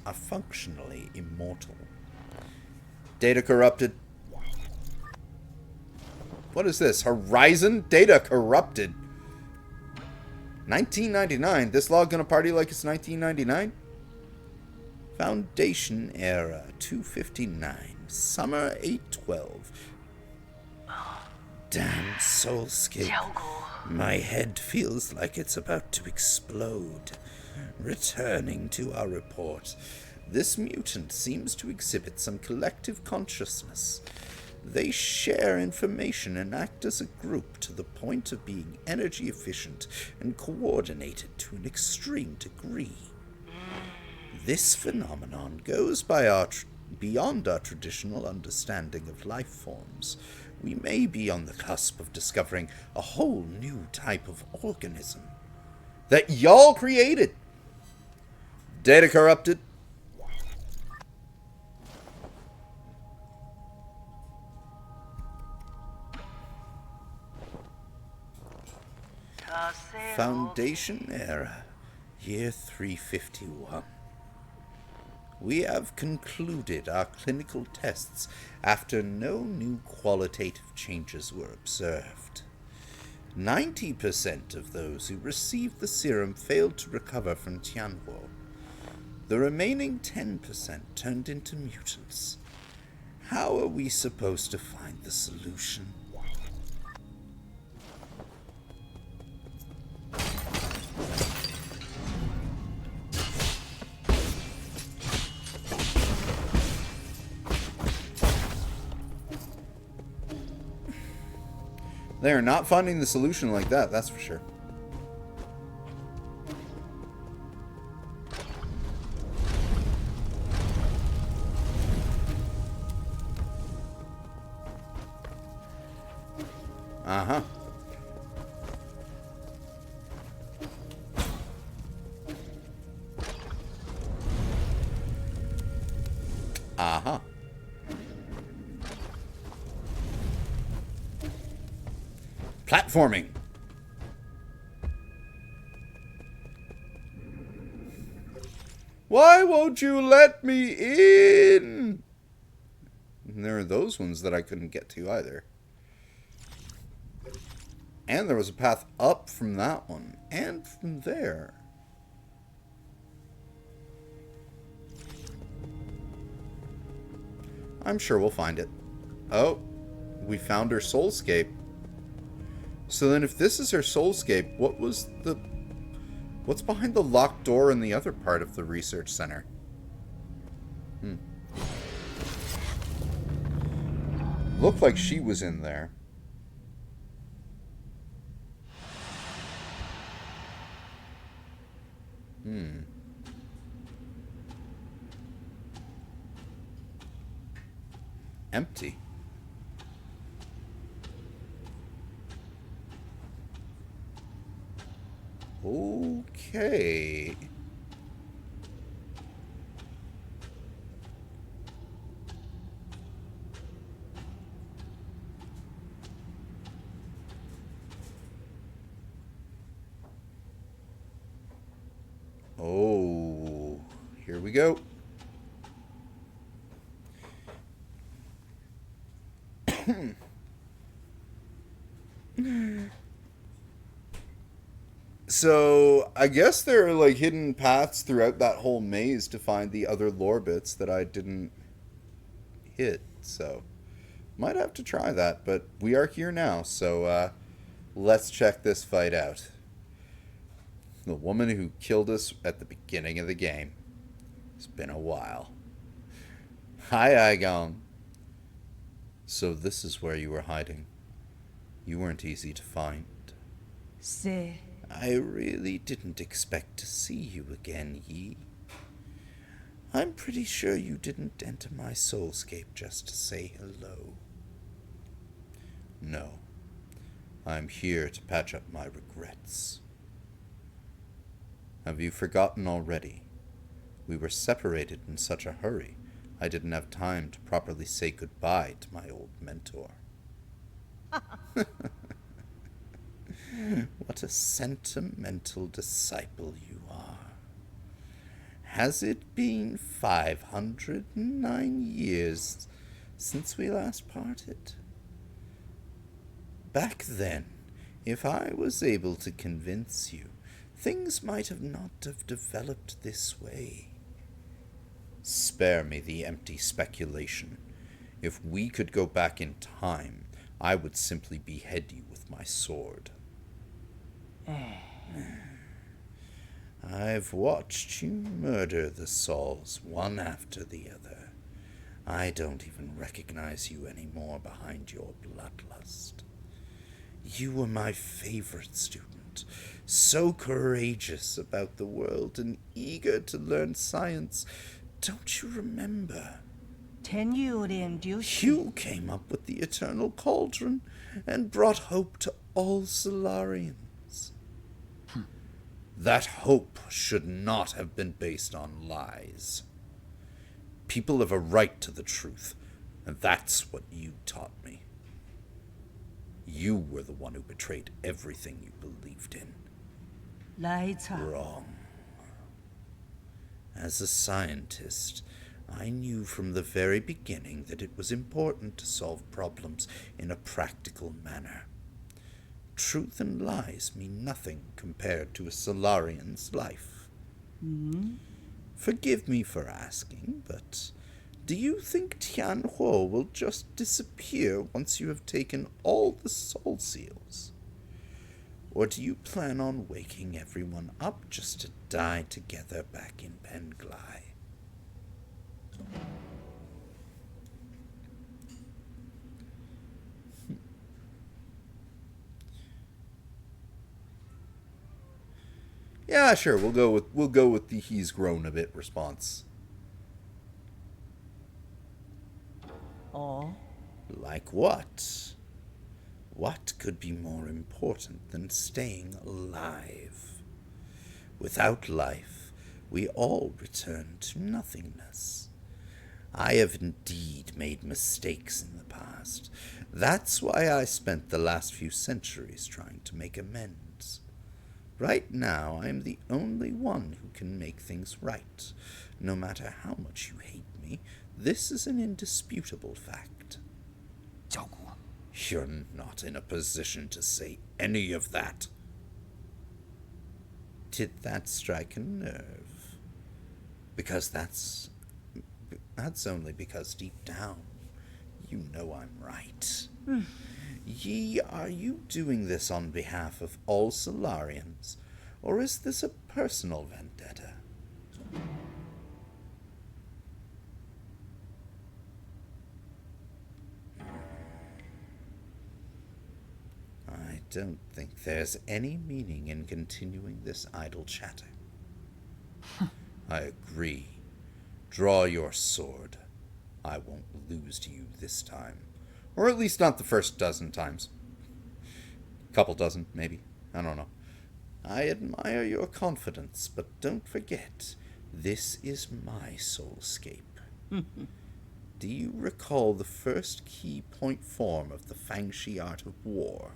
are functionally immortal. Data corrupted. What is this? Horizon? Data corrupted. 1999? This log gonna party like it's 1999? Foundation era 259. Summer 812. Damn soulscape. My head feels like it's about to explode. Returning to our report, this mutant seems to exhibit some collective consciousness. They share information and act as a group to the point of being energy efficient and coordinated to an extreme degree. This phenomenon goes beyond our traditional understanding of life forms. We may be on the cusp of discovering a whole new type of organism that y'all created. Data corrupted. Foundation era, year 351. We have concluded our clinical tests after no new qualitative changes were observed. 90% of those who received the serum failed to recover from Tianhuo. The remaining 10% turned into mutants. How are we supposed to find the solution? They are not finding the solution like that, that's for sure. Uh-huh. Uh-huh. Platforming. Why won't you let me in? And there are those ones that I couldn't get to either. And there was a path up from that one. And from there. I'm sure we'll find it. Oh, we found her soulscape. So then if this is her soulscape, what's behind the locked door in the other part of the research center? Looked like she was in there. Empty. Okay. Oh, here we go. So, I guess there are like hidden paths throughout that whole maze to find the other lore bits that I didn't hit. So, might have to try that, but we are here now, so let's check this fight out. The woman who killed us at the beginning of the game. It's been a while. Hi, Igon. So this is where you were hiding. You weren't easy to find. I really didn't expect to see you again, Yi. I'm pretty sure you didn't enter my soulscape just to say hello. No. I'm here to patch up my regrets. Have you forgotten already? We were separated in such a hurry, I didn't have time to properly say goodbye to my old mentor. What a sentimental disciple you are. Has it been 509 years since we last parted? Back then, if I was able to convince you, things might have not have developed this way. Spare me the empty speculation. If we could go back in time, I would simply behead you with my sword. I've watched you murder the Sauls one after the other. I don't even recognize you anymore behind your bloodlust. You were my favorite student, so courageous about the world and eager to learn science. Don't you remember? You came up with the Eternal Cauldron and brought hope to all Solarians. That hope should not have been based on lies. People have a right to the truth, and that's what you taught me. You were the one who betrayed everything you believed in. Wrong. As a scientist, I knew from the very beginning that it was important to solve problems in a practical manner. Truth and lies mean nothing compared to a Solarian's life. Forgive me for asking, but do you think Tianhuo will just disappear once you have taken all the soul seals? Or do you plan on waking everyone up just to die together back in Penglai? Yeah, sure. We'll go with the he's grown a bit response. Oh. Like what? What could be more important than staying alive? Without life, we all return to nothingness. I have indeed made mistakes in the past. That's why I spent the last few centuries trying to make amends. Right now, I am the only one who can make things right. No matter how much you hate me, this is an indisputable fact. You're not in a position to say any of that. Did that strike a nerve? Because that's only because deep down, you know I'm right. Yi, are you doing this on behalf of all Solarians, or is this a personal vendetta? I don't think there's any meaning in continuing this idle chatter. I agree. Draw your sword. I won't lose to you this time. Or at least not the first dozen times. Couple dozen, maybe. I don't know. I admire your confidence, but don't forget, this is my soulscape. Do you recall the first key point form of the Fangshi art of war?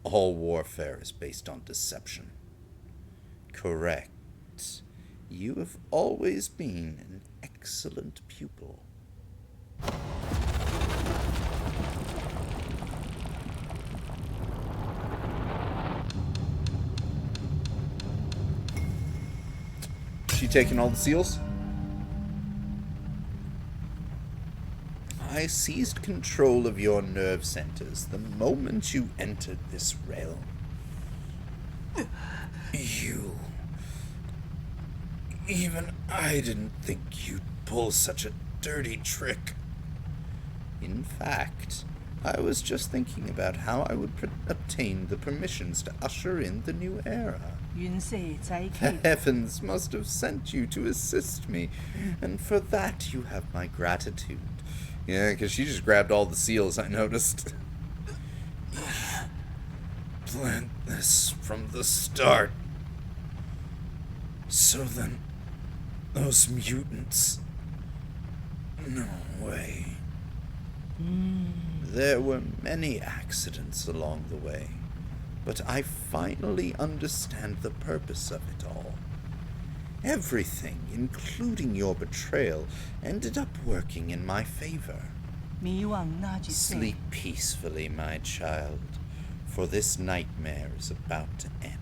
All warfare is based on deception. Correct. You have always been an excellent pupil. She taking all the seals? I seized control of your nerve centers the moment you entered this realm. You... Even I didn't think you'd pull such a dirty trick. In fact, I was just thinking about how I would obtain the permissions to usher in the new era. The heavens must have sent you to assist me, and for that you have my gratitude. Yeah, because she just grabbed all the seals, I noticed. Planned this from the start. So then, those mutants... No way. There were many accidents along the way, but I finally understand the purpose of it all. Everything, including your betrayal, ended up working in my favor. Sleep peacefully, my child, for this nightmare is about to end.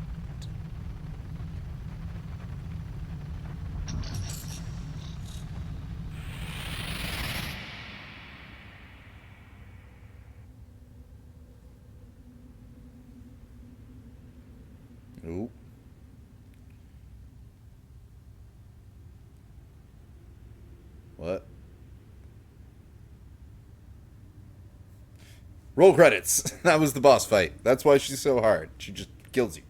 Ooh. What? Roll credits. That was the boss fight. That's why she's so hard. She just kills you.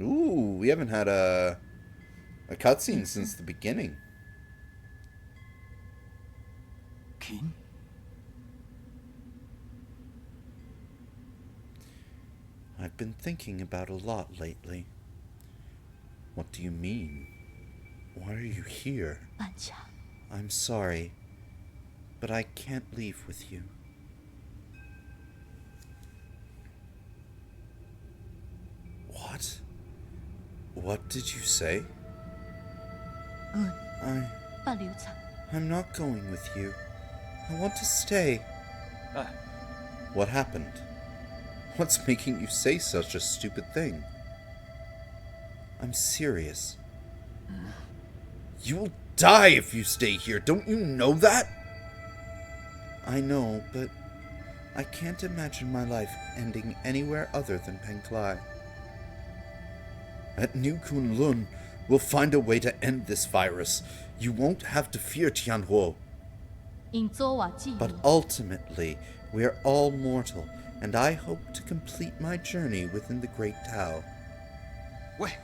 Ooh, we haven't had a cutscene since the beginning. King? I've been thinking about a lot lately. What do you mean? Why are you here? I'm sorry, but I can't leave with you. What? What did you say? I'm not going with you. I want to stay. What happened? What's making you say such a stupid thing? I'm serious. You'll die if you stay here. Don't you know that? I know, but I can't imagine my life ending anywhere other than Penklai. At New Kunlun, we'll find a way to end this virus. You won't have to fear Tianhuo. But ultimately, we are all mortal, and I hope to complete my journey within the Great Tao. Wait.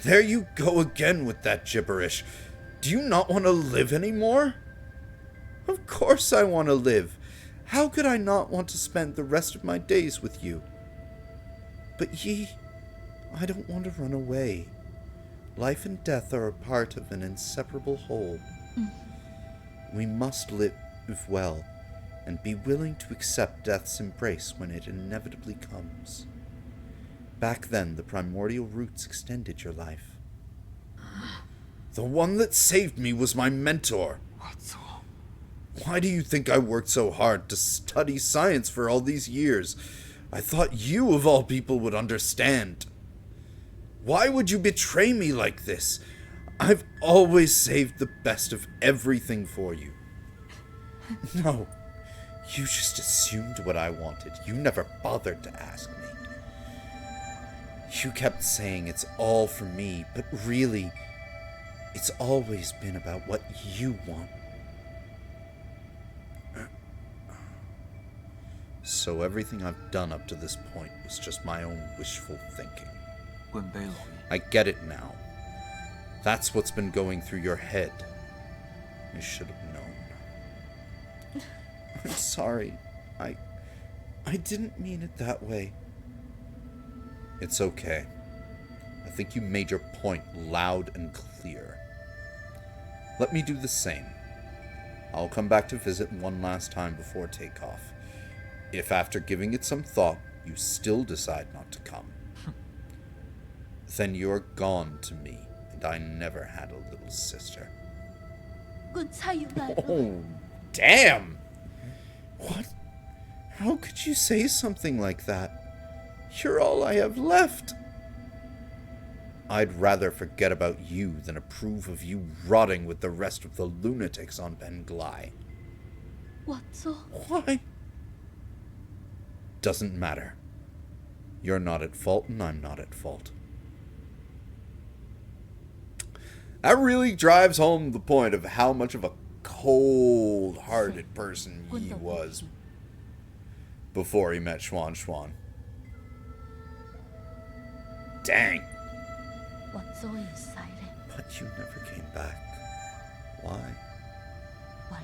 There you go again with that gibberish. Do you not want to live anymore? Of course I want to live. How could I not want to spend the rest of my days with you? But I don't want to run away. Life and death are a part of an inseparable whole. We must live well, and be willing to accept death's embrace when it inevitably comes. Back then, the primordial roots extended your life. The one that saved me was my mentor. Why do you think I worked so hard to study science for all these years? I thought you, of all people, would understand. Why would you betray me like this? I've always saved the best of everything for you. No, you just assumed what I wanted. You never bothered to ask me. You kept saying it's all for me, but really, it's always been about what you want. So everything I've done up to this point was just my own wishful thinking. I get it now. That's what's been going through your head. You should have known. I'm sorry. I didn't mean it that way. It's okay. I think you made your point loud and clear. Let me do the same. I'll come back to visit one last time before takeoff. If after giving it some thought, you still decide not to come, then you're gone to me, and I never had a little sister. Oh, damn! What? How could you say something like that? You're all I have left. I'd rather forget about you than approve of you rotting with the rest of the lunatics on Penklai. Why? Doesn't matter. You're not at fault, and I'm not at fault. That really drives home the point of how much of a cold-hearted person Yi was before he met Xuan Xuan. Dang. But you never came back. Why? Why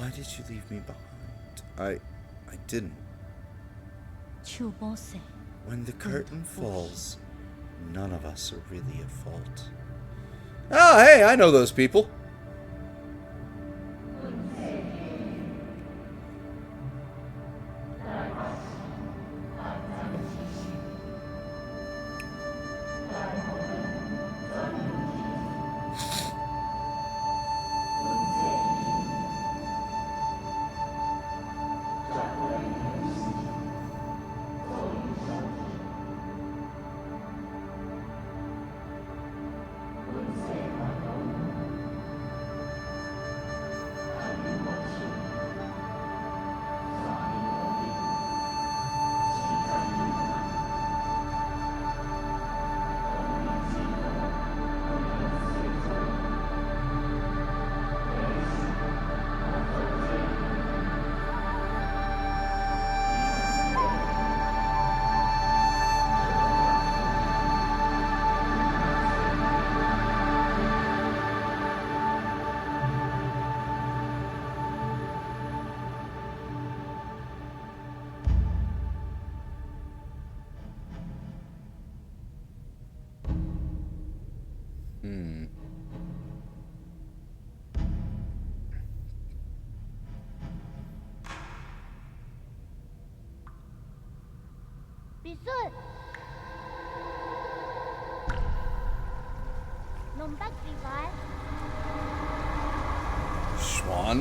did you leave me behind? I didn't. When the curtain falls, none of us are really at fault. Oh, hey, I know those people.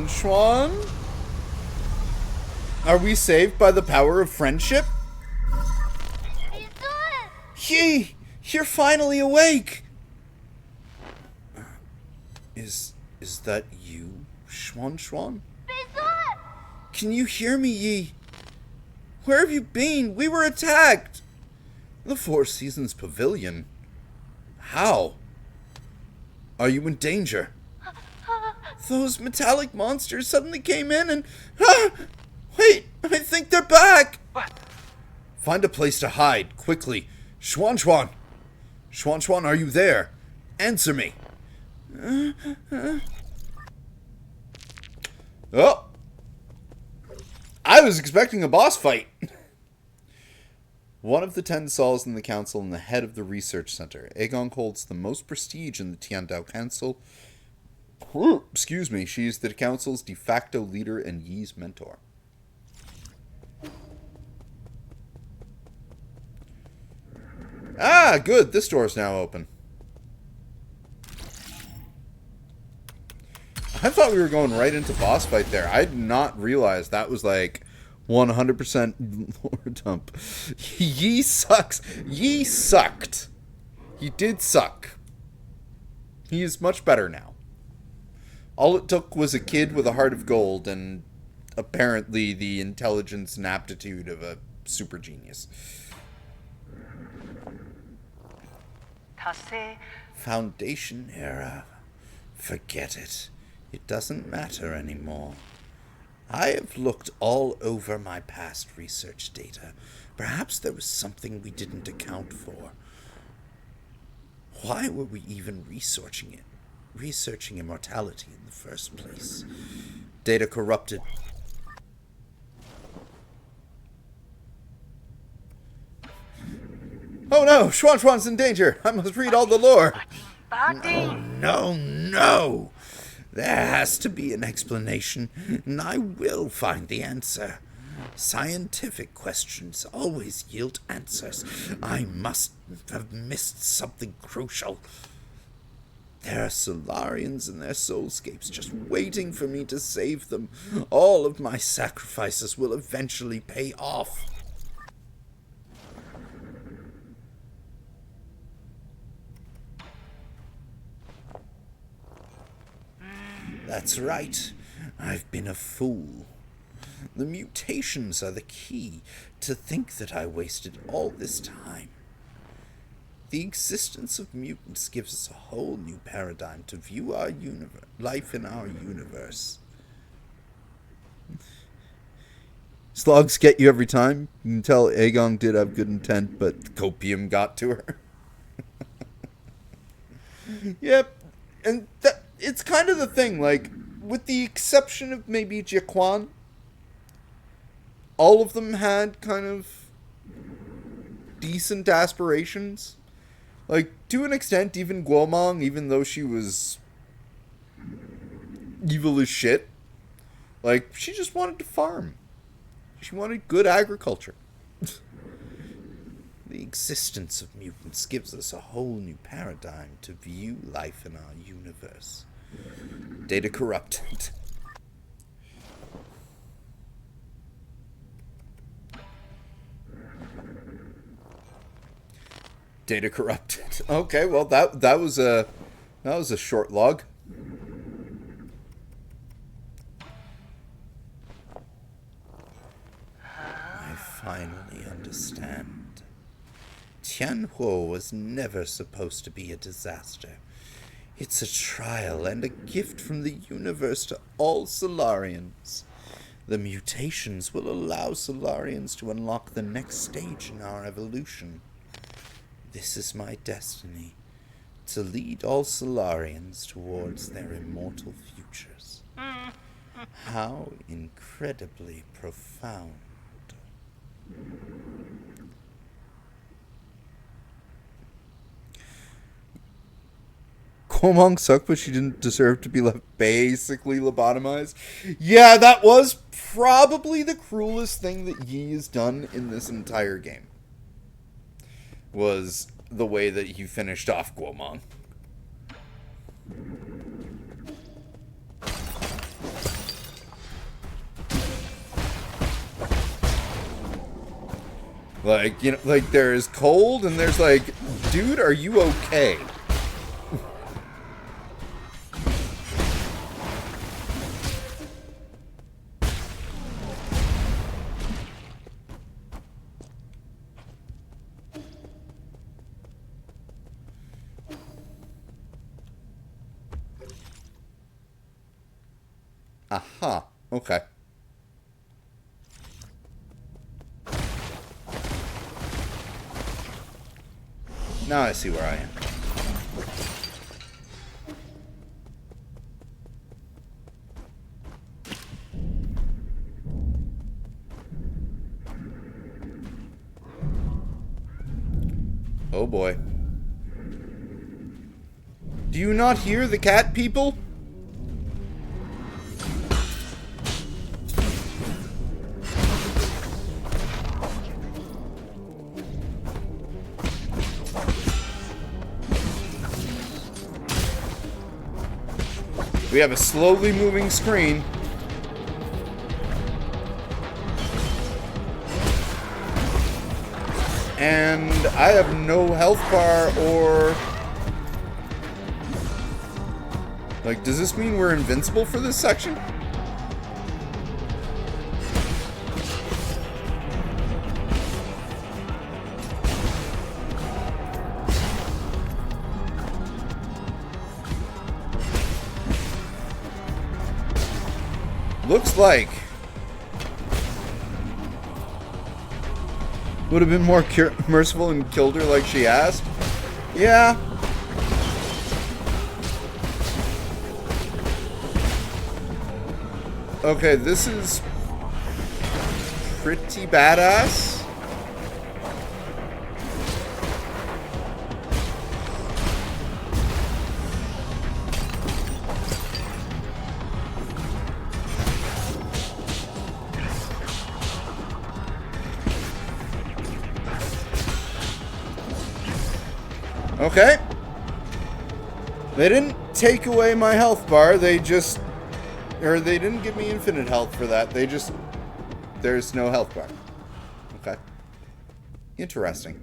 Schwan? Are we saved by the power of friendship? Yee! You're finally awake! Is that you, Schwan? Can you hear me, Yi? Where have you been? We were attacked! The Four Seasons Pavilion. How? Are you in danger? Those metallic monsters suddenly came in and... Wait! I think they're back! What? Find a place to hide, quickly. Schwan! Schwan, are you there? Answer me. Oh! I was expecting a boss fight. One of the 10 Sauls in the council and the head of the research center. Aegon holds the most prestige in the Tianhuo Council. Excuse me, she is the council's de facto leader and Yi's mentor. Ah, good. This door is now open. I thought we were going right into boss fight there. I did not realize that was like 100% lore dump. Yi sucks. Yi sucked. He did suck. He is much better now. All it took was a kid with a heart of gold and apparently the intelligence and aptitude of a super genius. Foundation era. Forget it. It doesn't matter anymore. I have looked all over my past research data. Perhaps there was something we didn't account for. Why were we even researching immortality in the first place? Data corrupted. Oh no! Schwan's in danger! I must read all the lore! No! There has to be an explanation, and I will find the answer. Scientific questions always yield answers. I must have missed something crucial. There are Solarians and their soulscapes just waiting for me to save them. All of my sacrifices will eventually pay off. That's right. I've been a fool. The mutations are the key. To think that I wasted all this time. The existence of mutants gives us a whole new paradigm to view our life in our universe. Slogs get you every time. You can tell Aegon did have good intent, but copium got to her. Yep. And it's kind of the thing, like, with the exception of maybe Jiquan, all of them had kind of decent aspirations. Like, to an extent, even Guomong, even though she was evil as shit, like, she just wanted to farm. She wanted good agriculture. The existence of mutants gives us a whole new paradigm to view life in our universe. Data corrupted. Data corrupted. Okay, well that was a short log. I finally understand. Tianhuo was never supposed to be a disaster. It's a trial and a gift from the universe to all Solarians. The mutations will allow Solarians to unlock the next stage in our evolution. This is my destiny, to lead all Solarians towards their immortal futures. How incredibly profound. Guomong sucked, but she didn't deserve to be left basically lobotomized. Yeah, that was probably the cruelest thing that Yi has done in this entire game. Was the way that he finished off Guomong. Like, you know, like there's cold and there's like, dude, are you okay? Aha. Okay. Now I see where I am. Oh boy. Do you not hear the cat people? We have a slowly moving screen. And I have no health bar or... Like, does this mean we're invincible for this section? Looks like. Would have been more merciful and killed her like she asked. Yeah. Okay, this is pretty badass. Okay. They didn't take away my health bar, they just... Or they didn't give me infinite health for that, they just... There's no health bar. Okay. Interesting.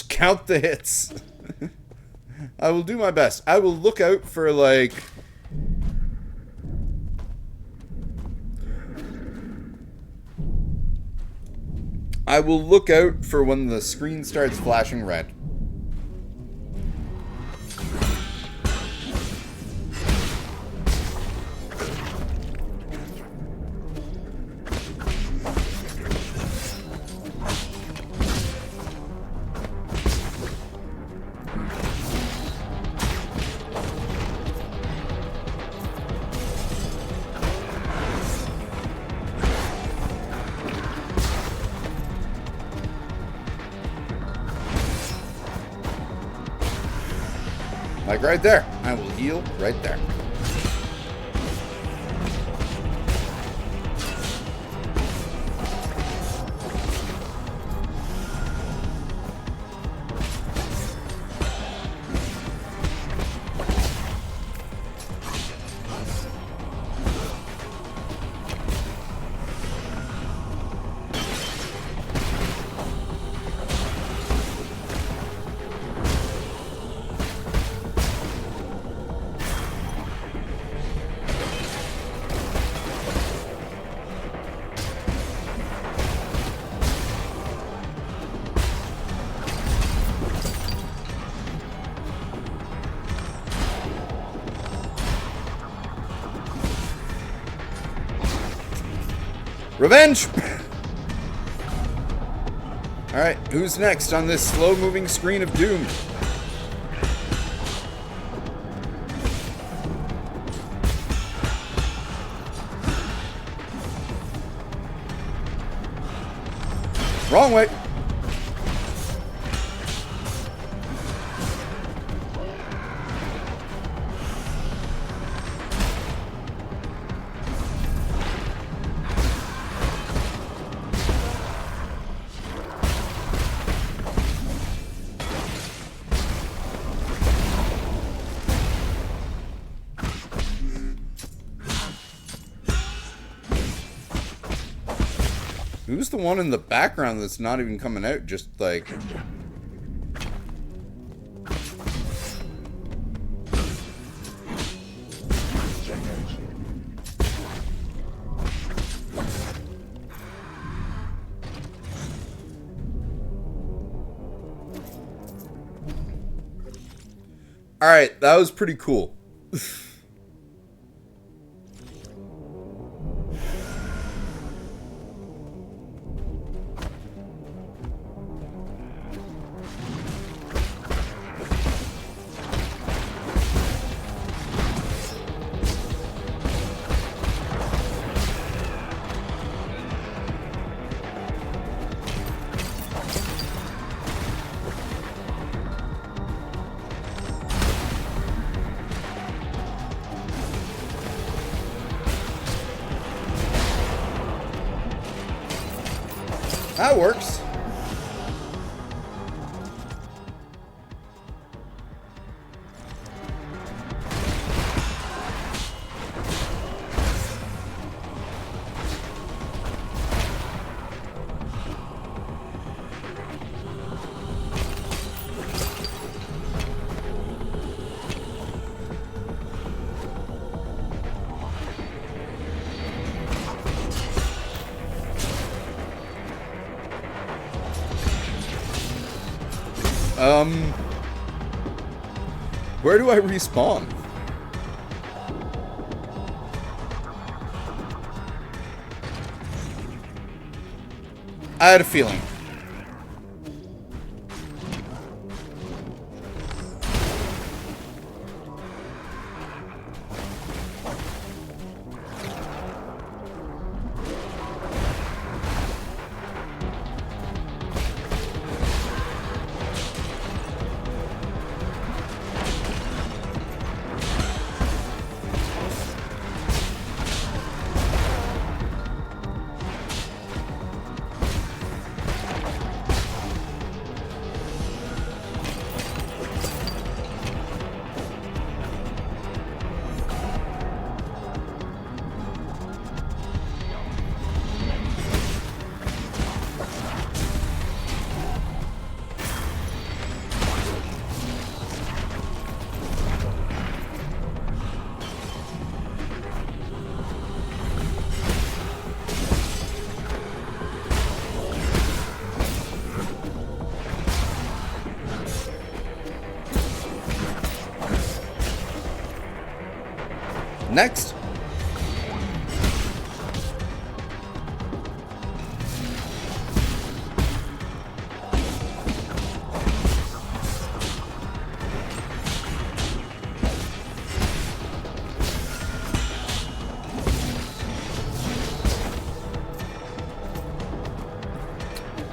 Count the hits. I will do my best. I will look out for, like... I will look out for when the screen starts flashing red. Like right there. I will heal right there. Revenge! Alright, who's next on this slow-moving screen of doom? Wrong way! Who's the one in the background that's not even coming out? Just like... Alright, that was pretty cool. That works. Where do I respawn? I had a feeling. Next!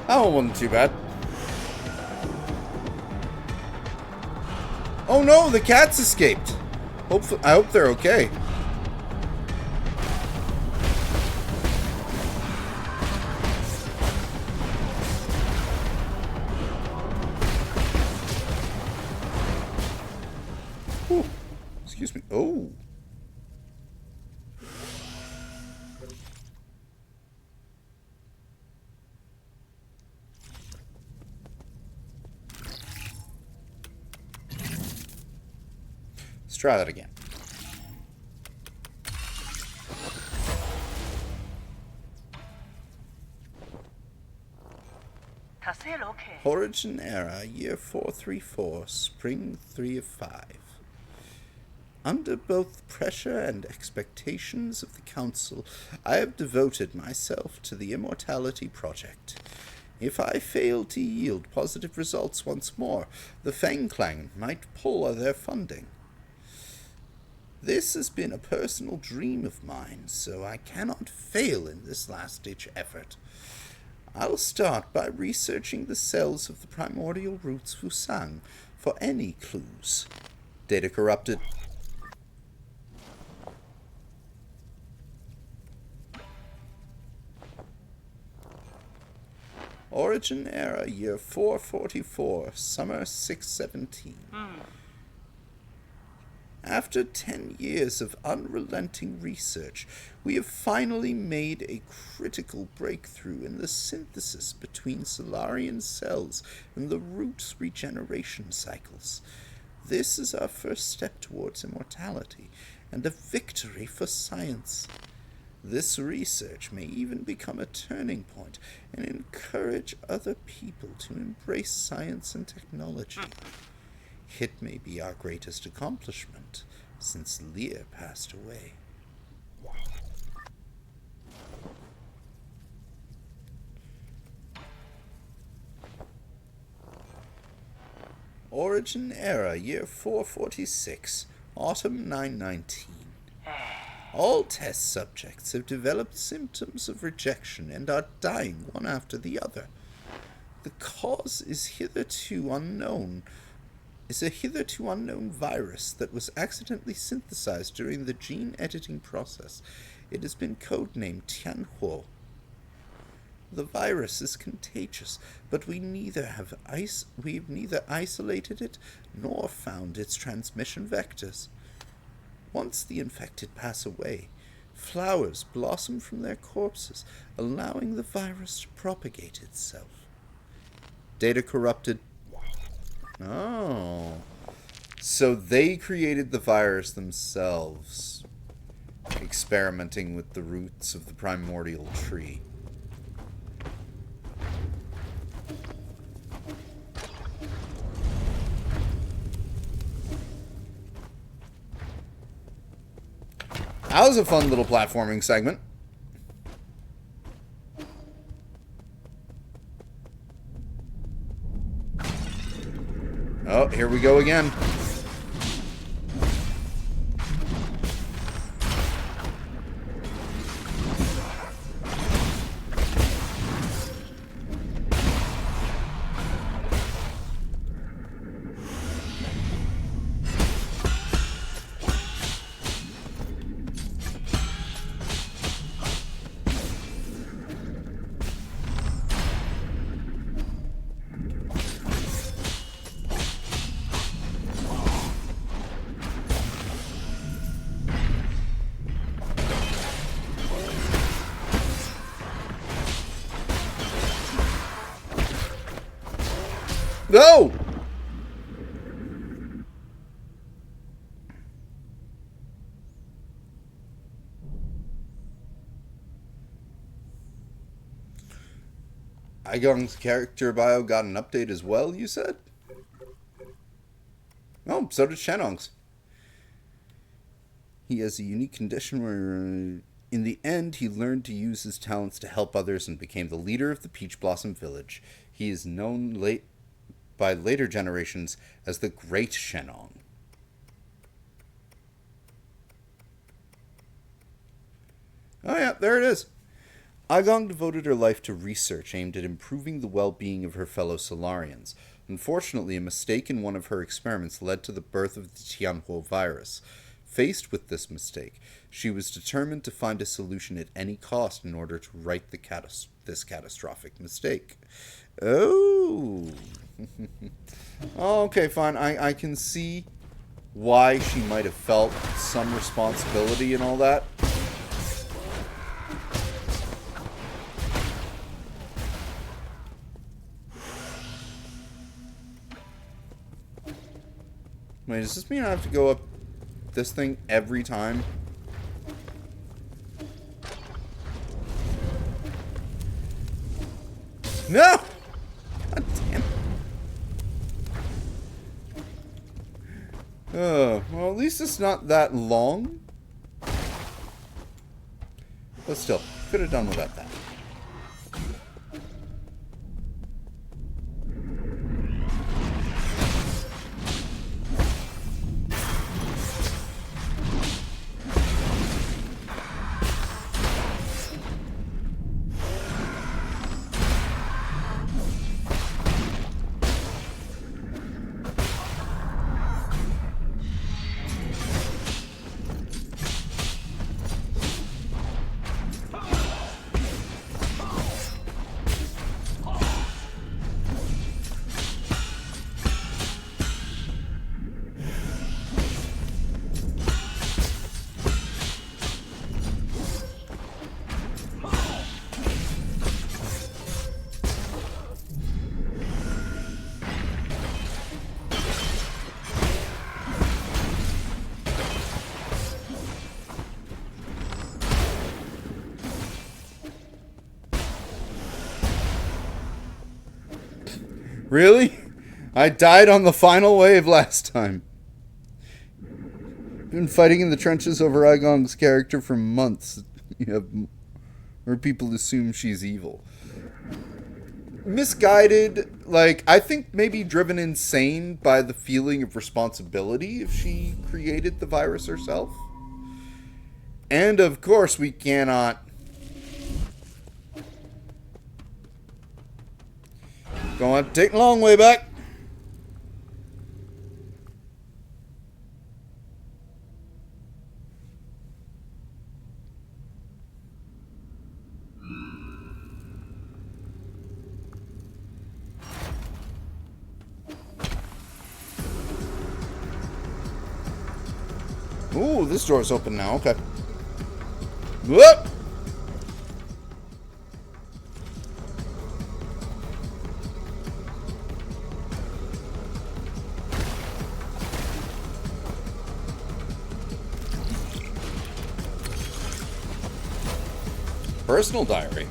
That one wasn't too bad. Oh no, the cats escaped. I hope they're okay. Ooh, excuse me. Oh. Let's try that again. Origin era, year 434, spring 3 of 5. Under both pressure and expectations of the Council, I have devoted myself to the Immortality Project. If I fail to yield positive results once more, the Fang Clan might pull their funding. This has been a personal dream of mine, so I cannot fail in this last-ditch effort. I'll start by researching the cells of the primordial roots Fusang for any clues. Data corrupted. Origin era, year 444, summer 617. After 10 years of unrelenting research, we have finally made a critical breakthrough in the synthesis between Solarian cells and the root's regeneration cycles. This is our first step towards immortality, and a victory for science. This research may even become a turning point and encourage other people to embrace science and technology. It may be our greatest accomplishment since Lear passed away. Origin era, year 446, autumn 919. All test subjects have developed symptoms of rejection and are dying one after the other. The cause is a hitherto unknown virus that was accidentally synthesized during the gene editing process. It has been codenamed Tianhuo. The virus is contagious, but we've neither isolated it nor found its transmission vectors. Once the infected pass away, flowers blossom from their corpses, allowing the virus to propagate itself. Data corrupted. Oh. So they created the virus themselves, experimenting with the roots of the primordial tree. That was a fun little platforming segment. Oh, here we go again. No! Igong's character bio got an update as well, you said? Oh, so did Shenong's. He has a unique condition where, in the end, he learned to use his talents to help others and became the leader of the Peach Blossom Village. He is known by later generations as the Great Shenong. Oh yeah, there it is. Agong devoted her life to research aimed at improving the well-being of her fellow Solarians. Unfortunately, a mistake in one of her experiments led to the birth of the Tianhuo virus. Faced with this mistake, she was determined to find a solution at any cost in order to right this catastrophic mistake. Oh. Oh, okay, fine. I can see why she might have felt some responsibility and all that. Wait, does this mean I have to go up this thing every time? No! God damn. Well, at least it's not that long. But still, could have done without that. Really? I died on the final wave last time. Been fighting in the trenches over Agong's character for months. Where people assume she's evil. Misguided, like, I think maybe driven insane by the feeling of responsibility if she created the virus herself. And of course we cannot go on, take the long way back. Ooh, this door's open now. Okay. Whoop! Personal diary.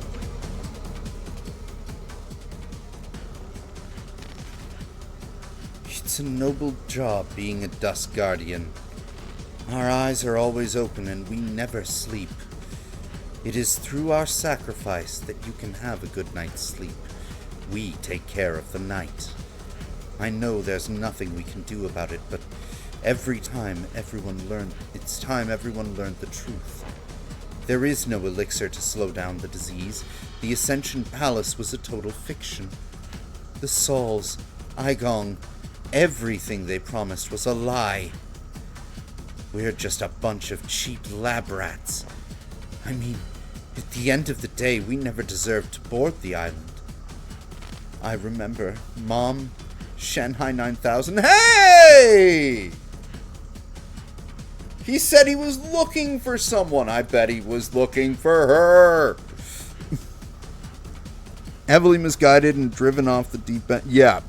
It's a noble job being a Dust Guardian. Our eyes are always open and we never sleep. It is through our sacrifice that you can have a good night's sleep. We take care of the night. I know there's nothing we can do about it, but it's time everyone learned the truth. There is no elixir to slow down the disease. The Ascension Palace was a total fiction. The Sauls, Igong, everything they promised was a lie. We're just a bunch of cheap lab rats. I mean, at the end of the day, we never deserved to board the island. I remember, Mom, Shanghai 9000. Hey! He said he was looking for someone. I bet he was looking for her. Heavily misguided and driven off the deep end. Yeah.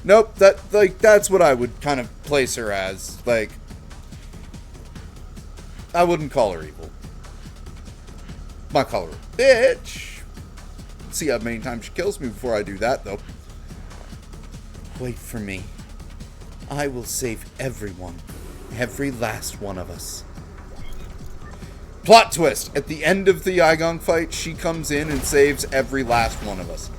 Nope, that's what I would kind of place her as. Like, I wouldn't call her evil. Might call her a bitch. See how many times she kills me before I do that, though. Wait for me. I will save everyone. Every last one of us. Plot twist. At the end of the Aigong fight, she comes in and saves every last one of us.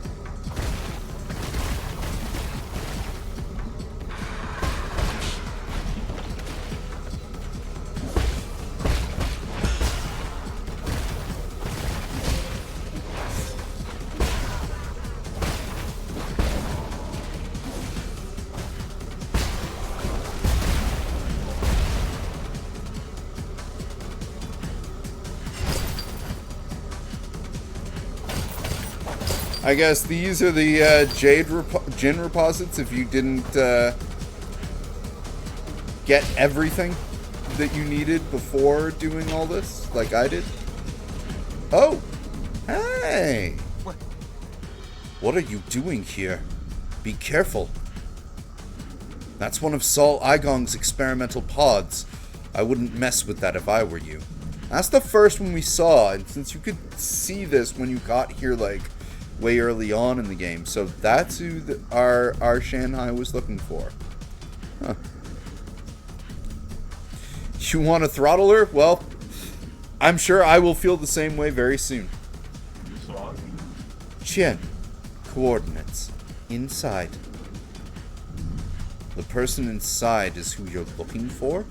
I guess these are the Jin reposits if you didn't get everything that you needed before doing all this, like I did. Oh! Hey! What are you doing here? Be careful. That's one of Saul Aigong's experimental pods. I wouldn't mess with that if I were you. That's the first one we saw, and since you could see this when you got here, like, way early on in the game. So that's who our Shanghai was looking for. Huh. You want to throttle her? Well, I'm sure I will feel the same way very soon. Chen. Coordinates. Inside. The person inside is who you're looking for?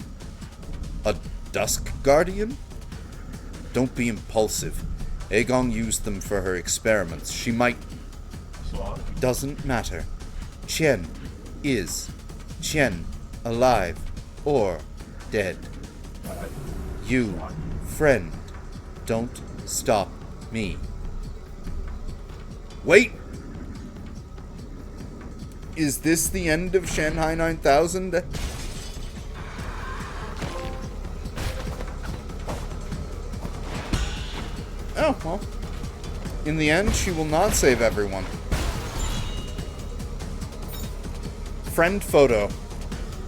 A Dusk Guardian? Don't be impulsive. Aigong used them for her experiments. She might... Doesn't matter. Chen is Chen alive or dead. You, friend, don't stop me. Wait! Is this the end of Shanghai 9000? Oh, well. In the end, she will not save everyone. Friend photo.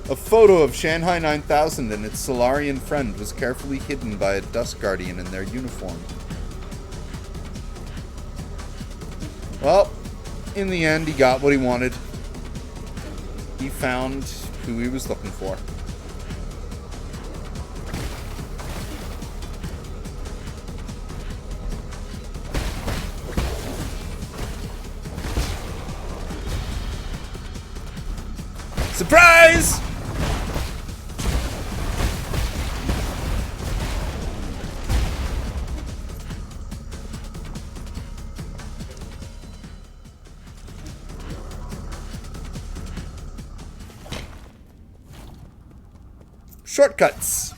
A photo of Shanghai 9000 and its Solarian friend was carefully hidden by a Dusk Guardian in their uniform. Well, in the end, he got what he wanted. He found who he was looking for. Surprise! Shortcuts.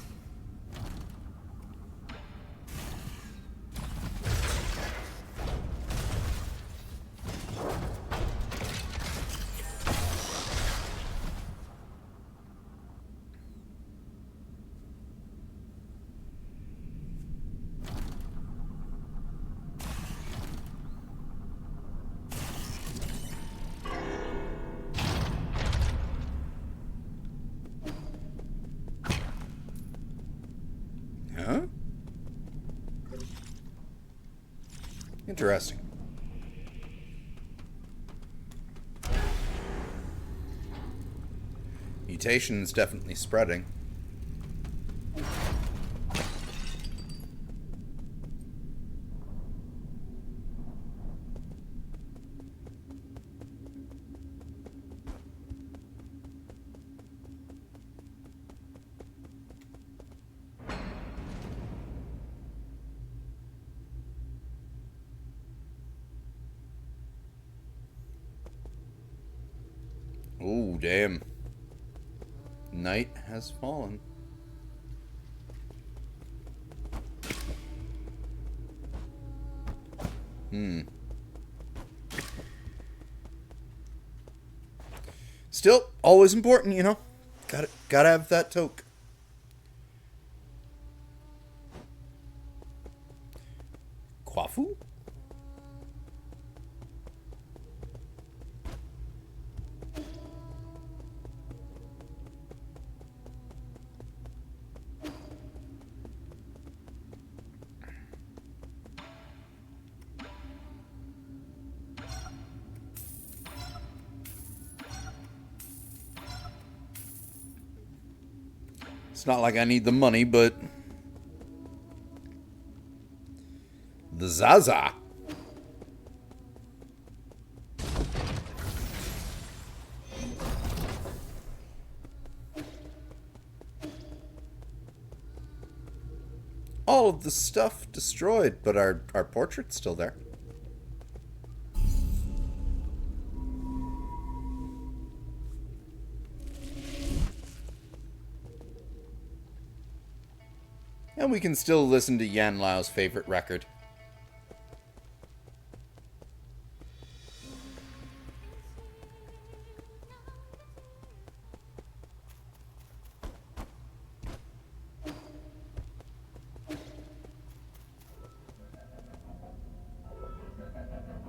Huh? Interesting. Mutation is definitely spreading. Oh, damn. Night has fallen. Still, always important, you know? Gotta have that toke. Kwafu? It's not like I need the money, but Zaza. All of the stuff destroyed, but our portrait's still there. And we can still listen to Yan Lao's favorite record.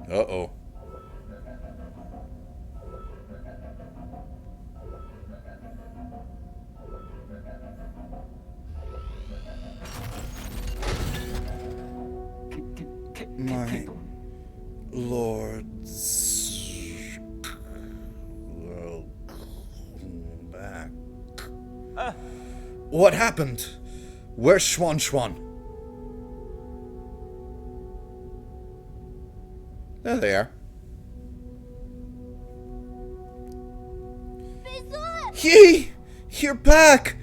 Uh-oh. My lords, welcome back. What happened? Where's Xuan Xuan? There they are. Yay! You're back!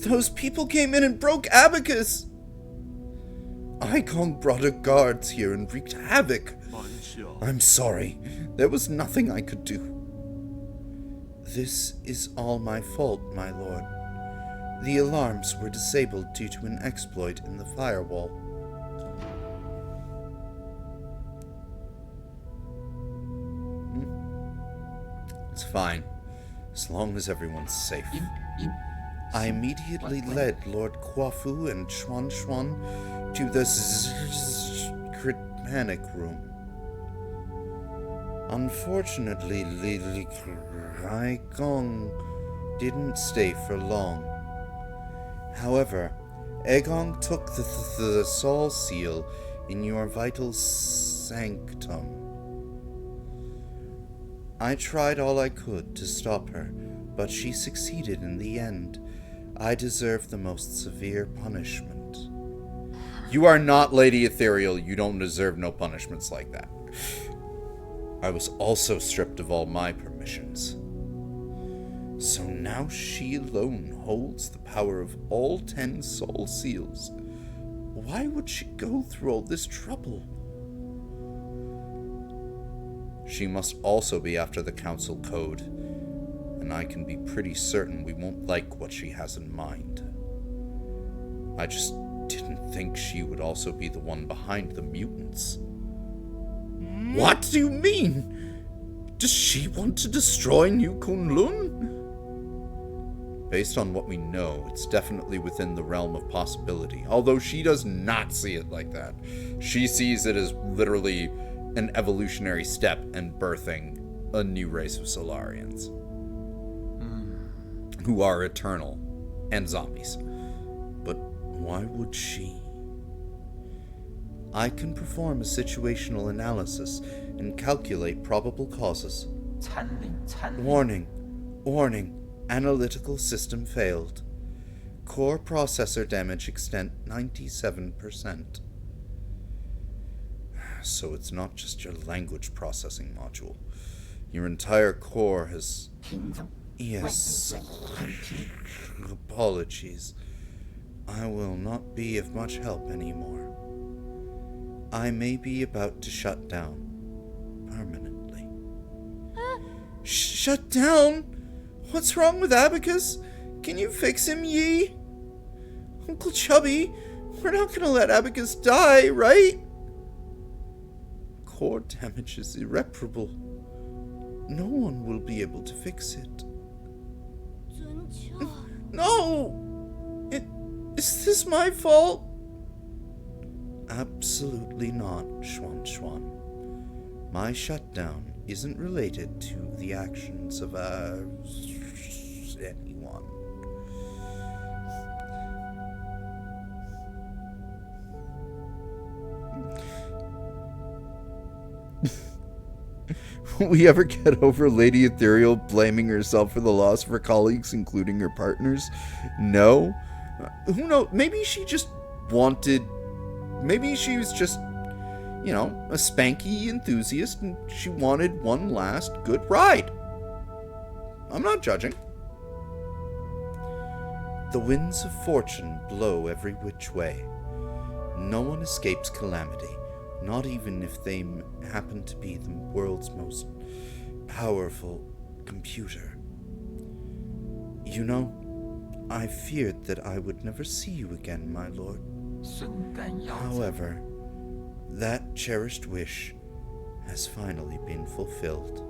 Those people came in and broke Abacus! Ikong brought her guards here and wreaked havoc. I'm sorry. There was nothing I could do. This is all my fault, my lord. The alarms were disabled due to an exploit in the firewall. It's fine, as long as everyone's safe. I immediately led Lord Quafu and Xuan Xuan to the secret panic room. Unfortunately, Lily Gong didn't stay for long. However, Egong took the soul seal in your vital sanctum. I tried all I could to stop her, but she succeeded in the end. I deserve the most severe punishment. You are not Lady Ethereal. You don't deserve no punishments like that. I was also stripped of all my permissions. So now she alone holds the power of all 10 soul seals. Why would she go through all this trouble? She must also be after the Council Code, and I can be pretty certain we won't like what she has in mind. I just didn't think she would also be the one behind the mutants. What do you mean? Does she want to destroy New Kunlun? Based on what we know, it's definitely within the realm of possibility, although she does not see it like that. She sees it as literally an evolutionary step and birthing a new race of Solarians who are eternal and zombies. But why would she? I can perform a situational analysis and calculate probable causes. Warning. Analytical system failed. Core processor damage extent 97%. So it's not just your language processing module. Your entire core has... Yes. Apologies. I will not be of much help anymore. I may be about to shut down. Permanently. Shut down? What's wrong with Abacus? Can you fix him, Yi? Uncle Chubby, we're not gonna let Abacus die, right? Core damage is irreparable. No one will be able to fix it. No! Is this my fault? Absolutely not, Xuan Xuan. My shutdown isn't related to the actions of anyone. Will we ever get over Lady Ethereal blaming herself for the loss of her colleagues, including her partners? No. Who knows? Maybe she just wanted Maybe she was just, a spanky enthusiast and she wanted one last good ride. I'm not judging. The winds of fortune blow every which way. No one escapes calamity, not even if they happen to be the world's most powerful computer. You know, I feared that I would never see you again, my lord. However, that cherished wish has finally been fulfilled.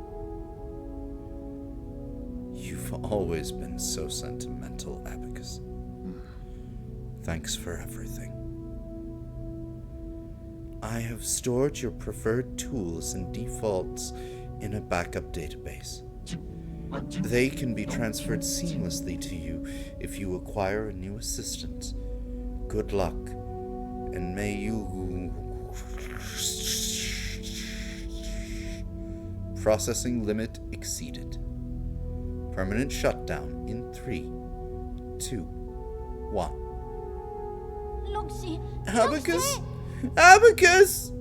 You've always been so sentimental, Abacus. Thanks for everything. I have stored your preferred tools and defaults in a backup database. They can be transferred seamlessly to you if you acquire a new assistant. Good luck, and may you... Processing limit exceeded. Permanent shutdown in 3, 2, 1. Abacus! Abacus!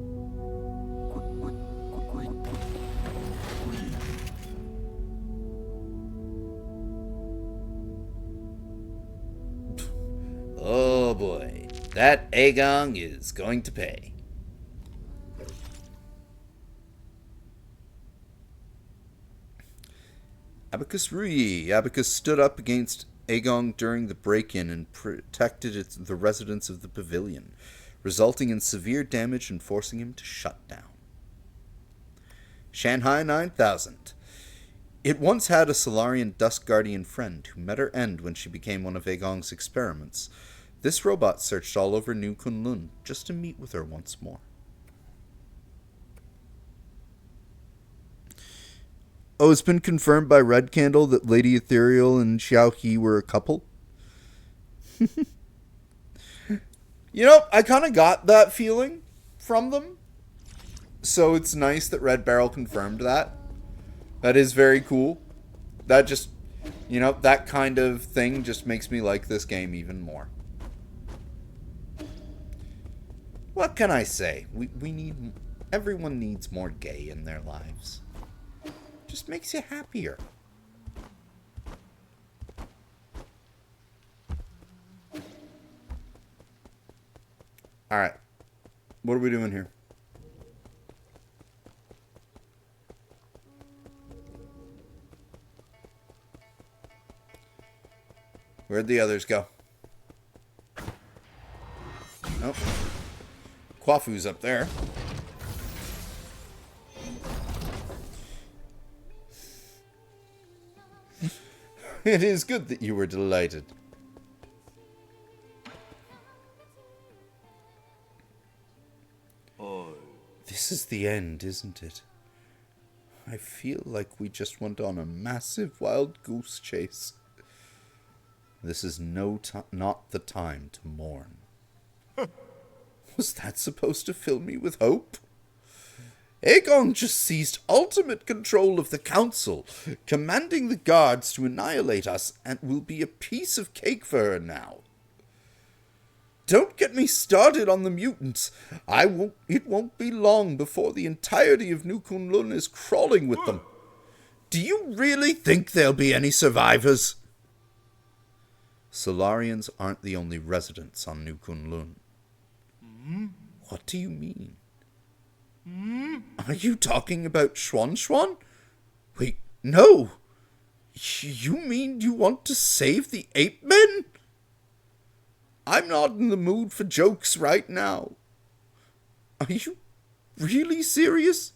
Oh boy, that Agong is going to pay. Abacus Rui. Abacus stood up against Agong during the break-in and protected the residents of the pavilion, resulting in severe damage and forcing him to shut down. Shanghai 9000. It once had a Solarian Dusk Guardian friend who met her end when she became one of Agong's experiments. This robot searched all over New Kunlun just to meet with her once more. Oh, it's been confirmed by Red Candle that Lady Ethereal and Xiao He were a couple. I kind of got that feeling from them. So it's nice that Red Barrel confirmed that. That is very cool. That just, that kind of thing just makes me like this game even more. What can I say? Everyone needs more gay in their lives. Just makes you happier. Alright. What are we doing here? Where'd the others go? Nope. Quafu's up there. It is good that you were delighted. This is the end, isn't it? I feel like we just went on a massive wild goose chase. This is not the time to mourn. Was that supposed to fill me with hope? Agong just seized ultimate control of the council, commanding the guards to annihilate us, and will be a piece of cake for her now. Don't get me started on the mutants. It won't be long before the entirety of New Kunlun is crawling with them. Do you really think there'll be any survivors? Solarians aren't the only residents on New Kunlun. What do you mean? Are you talking about Xuan? Wait, no. You mean you want to save the ape men? I'm not in the mood for jokes right now. Are you really serious?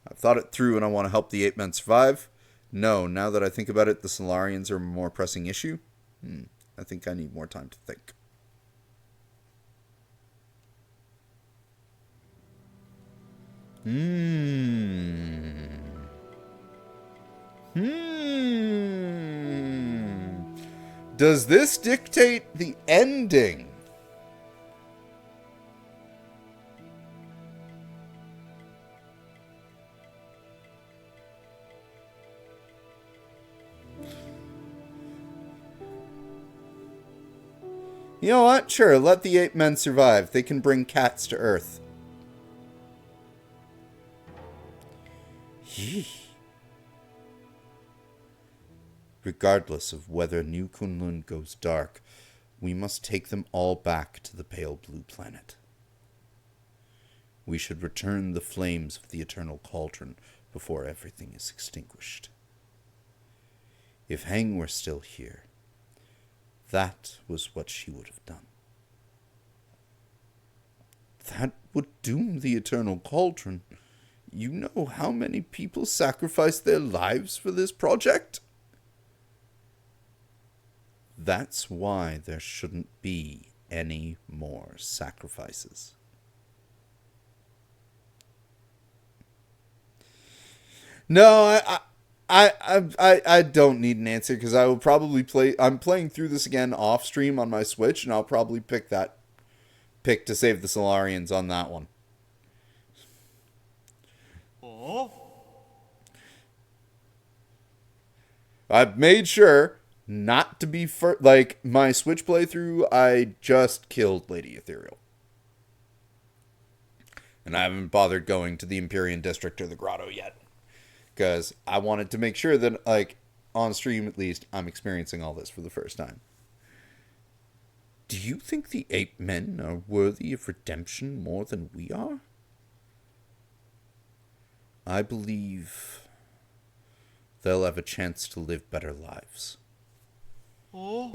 I've thought it through and I want to help the ape men survive. No, now that I think about it, the Solarians are a more pressing issue. I think I need more time to think. Does this dictate the ending? You know what? Sure, let the ape men survive. They can bring cats to Earth. Yee. Regardless of whether New Kunlun goes dark, we must take them all back to the pale blue planet. We should return the flames of the eternal cauldron before everything is extinguished. If Heng were still here, that was what she would have done. That would doom the eternal cauldron. You know how many people sacrificed their lives for this project? That's why there shouldn't be any more sacrifices. No, I don't need an answer because I will probably play. I'm playing through this again off stream on my Switch, and I'll probably pick to save the Solarians on that one. Oh? I've made sure not to be like my Switch playthrough. I just killed Lady Ethereal, and I haven't bothered going to the Empyrean District or the Grotto yet. Because I wanted to make sure that, like, on stream at least, I'm experiencing all this for the first time. Do you think the ape men are worthy of redemption more than we are? I believe they'll have a chance to live better lives. Oh?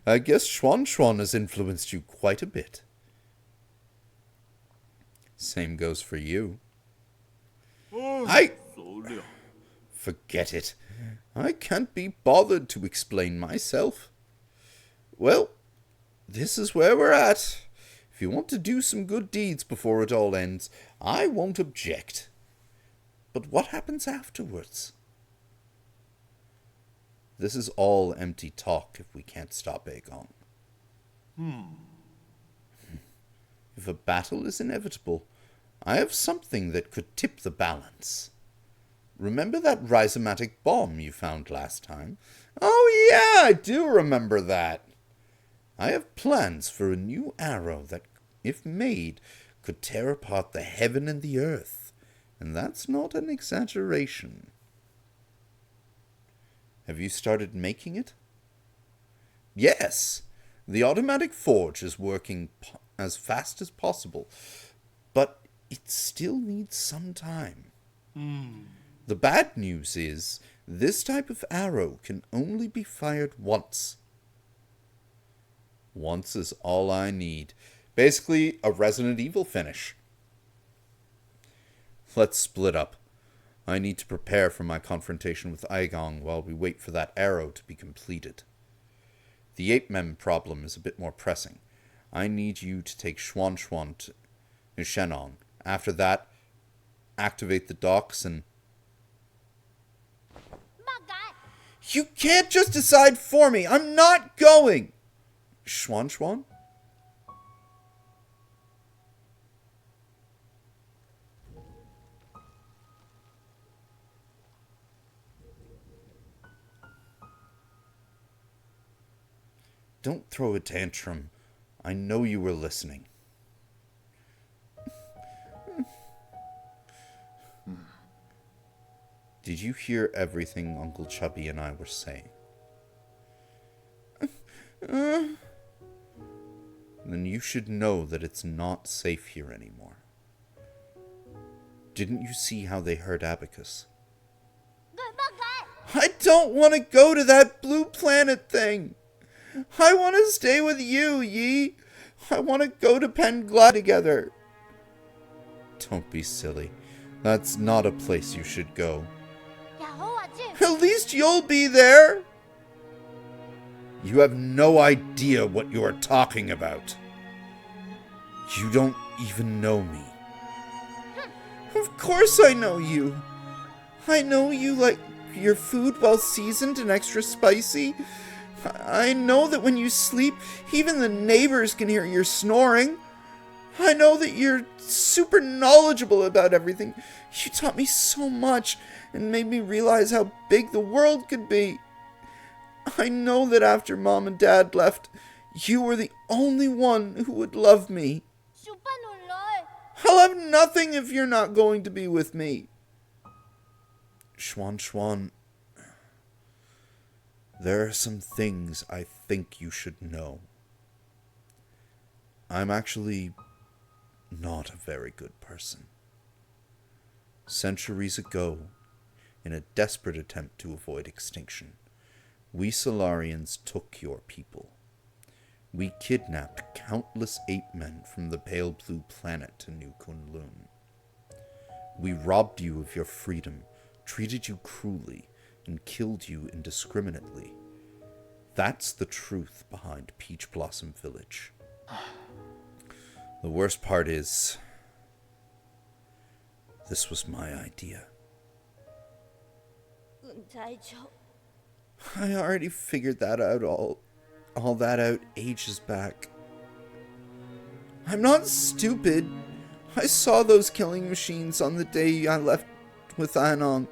I guess Xuan has influenced you quite a bit. Same goes for you. Forget it. I can't be bothered to explain myself. Well, this is where we're at. If you want to do some good deeds before it all ends, I won't object. But what happens afterwards? This is all empty talk if we can't stop Aegon. If a battle is inevitable, I have something that could tip the balance. Remember that rhizomatic bomb you found last time? Oh yeah, I do remember that. I have plans for a new arrow that, if made, could tear apart the heaven and the earth. And that's not an exaggeration. Have you started making it? Yes. The automatic forge is working as fast as possible, but it still needs some time. The bad news is, this type of arrow can only be fired once. Once is all I need. Basically, a Resident Evil finish. Let's split up. I need to prepare for my confrontation with Aegon while we wait for that arrow to be completed. The ape mem problem is a bit more pressing. I need you to take Xuan to Shenong. After that, activate the docks and... You can't just decide for me! I'm not going! Xuan? Don't throw a tantrum. I know you were listening. Did you hear everything Uncle Chubby and I were saying? Then you should know that it's not safe here anymore. Didn't you see how they hurt Abacus? I don't want to go to that blue planet thing. I want to stay with you, Yi. I want to go to Pengla together. Don't be silly. That's not a place you should go. At least you'll be there. You have no idea what you are talking about. You don't even know me. Of course I know you. I know you like your food well seasoned and extra spicy. I know that when you sleep, even the neighbors can hear your snoring. I know that you're super knowledgeable about everything. You taught me so much and made me realize how big the world could be. I know that after Mom and Dad left, you were the only one who would love me. 오빠 놀래. I'll have nothing if you're not going to be with me. Schwan, there are some things I think you should know. I'm actually not a very good person. Centuries ago, in a desperate attempt to avoid extinction, we Solarians took your people. We kidnapped countless ape men from the pale blue planet to New Kunlun. We robbed you of your freedom, treated you cruelly, and killed you indiscriminately. That's the truth behind Peach Blossom Village. The worst part is, this was my idea. 은자이죠. I already figured that out all that out ages back. I'm not stupid. I saw those killing machines on the day I left with Anong.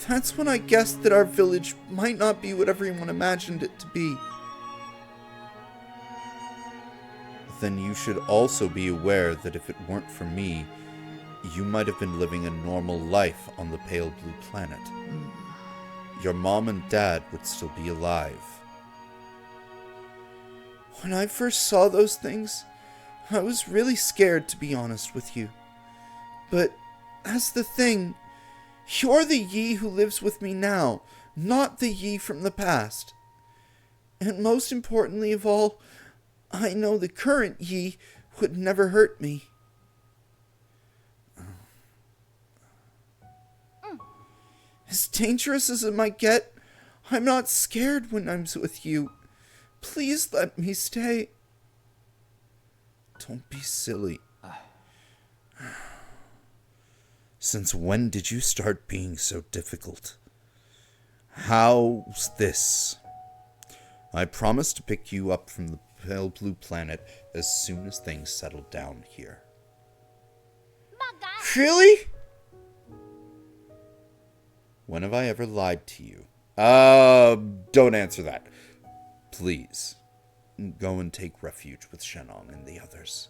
That's when I guessed that our village might not be what everyone imagined it to be. Then you should also be aware that if it weren't for me, you might have been living a normal life on the pale blue planet. Your mom and dad would still be alive. When I first saw those things, I was really scared, to be honest with you. But that's the thing. You're the Yi who lives with me now, not the Yi from the past. And most importantly of all, I know the current Yi would never hurt me. As dangerous as it might get, I'm not scared when I'm with you. Please let me stay. Don't be silly. Since when did you start being so difficult? How's this? I promise to pick you up from the pale blue planet as soon as things settle down here. Really? When have I ever lied to you? Don't answer that. Please, go and take refuge with Shenong and the others.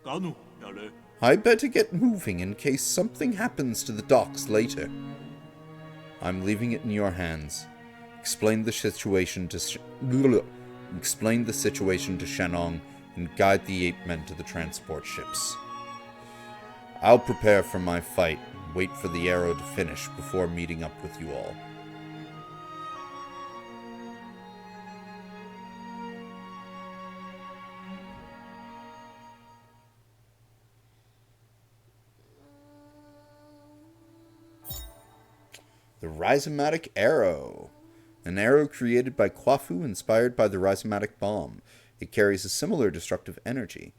Ganu, Yale. I better get moving in case something happens to the docks later. I'm leaving it in your hands. Explain the situation to Shenong and guide the ape men to the transport ships. I'll prepare for my fight and wait for the arrow to finish before meeting up with you all. The Rhizomatic Arrow. An arrow created by Kwafu inspired by the Rhizomatic Bomb. It carries a similar destructive energy.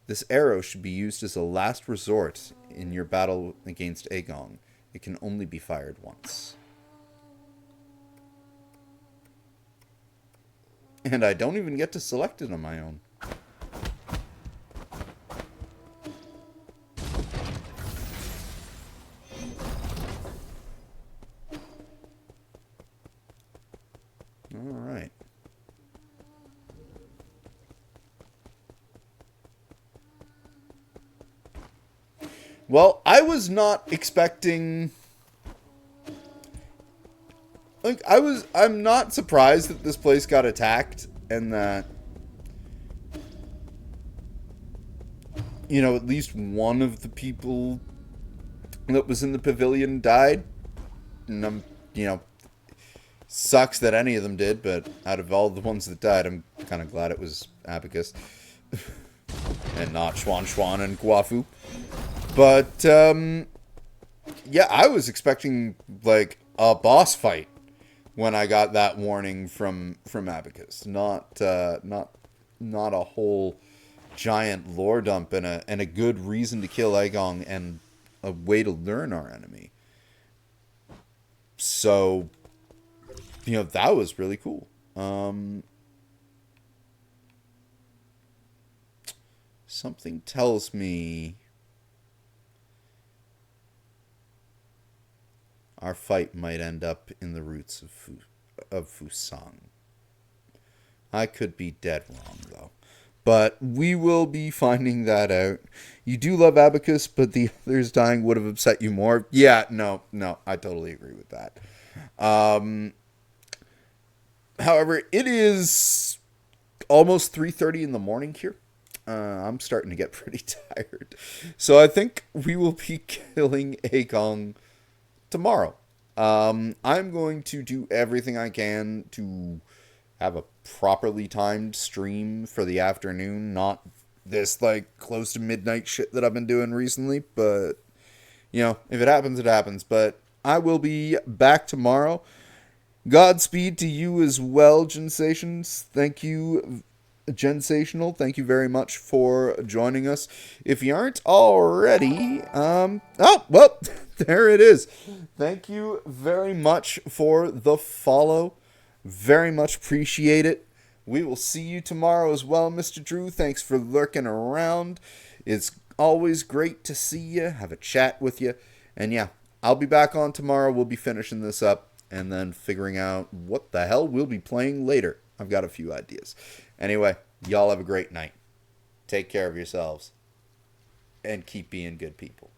This arrow should be used as a last resort in your battle against Agong. It can only be fired once. And I don't even get to select it on my own. Alright. Well, I was not expecting... I'm not surprised that this place got attacked and that, you know, at least one of the people that was in the pavilion died. And sucks that any of them did, but out of all the ones that died, I'm kind of glad it was Abacus. And not Schwan and Guafu. But, yeah, I was expecting, like, a boss fight when I got that warning from Abacus. Not a whole giant lore dump and a good reason to kill Agong and a way to learn our enemy. So, that was really cool. Something tells me our fight might end up in the roots of Fusang. I could be dead wrong, though. But we will be finding that out. You do love Abacus, but the others dying would have upset you more. Yeah, no, I totally agree with that. However, it is almost 3:30 in the morning here. I'm starting to get pretty tired. So I think we will be killing Akong tomorrow. I'm going to do everything I can to have a properly timed stream for the afternoon, not this like close to midnight shit that I've been doing recently, but if it happens, it happens. But I will be back tomorrow. Godspeed to you as well, Gensations. Thank you, Gensational. Thank you very much for joining us. If you aren't already, well, there it is. Thank you very much for the follow. Very much appreciate it. We will see you tomorrow as well, Mr. Drew. Thanks for lurking around. It's always great to see you, have a chat with you. And yeah, I'll be back on tomorrow. We'll be finishing this up and then figuring out what the hell we'll be playing later. I've got a few ideas. Anyway, y'all have a great night. Take care of yourselves. And keep being good people.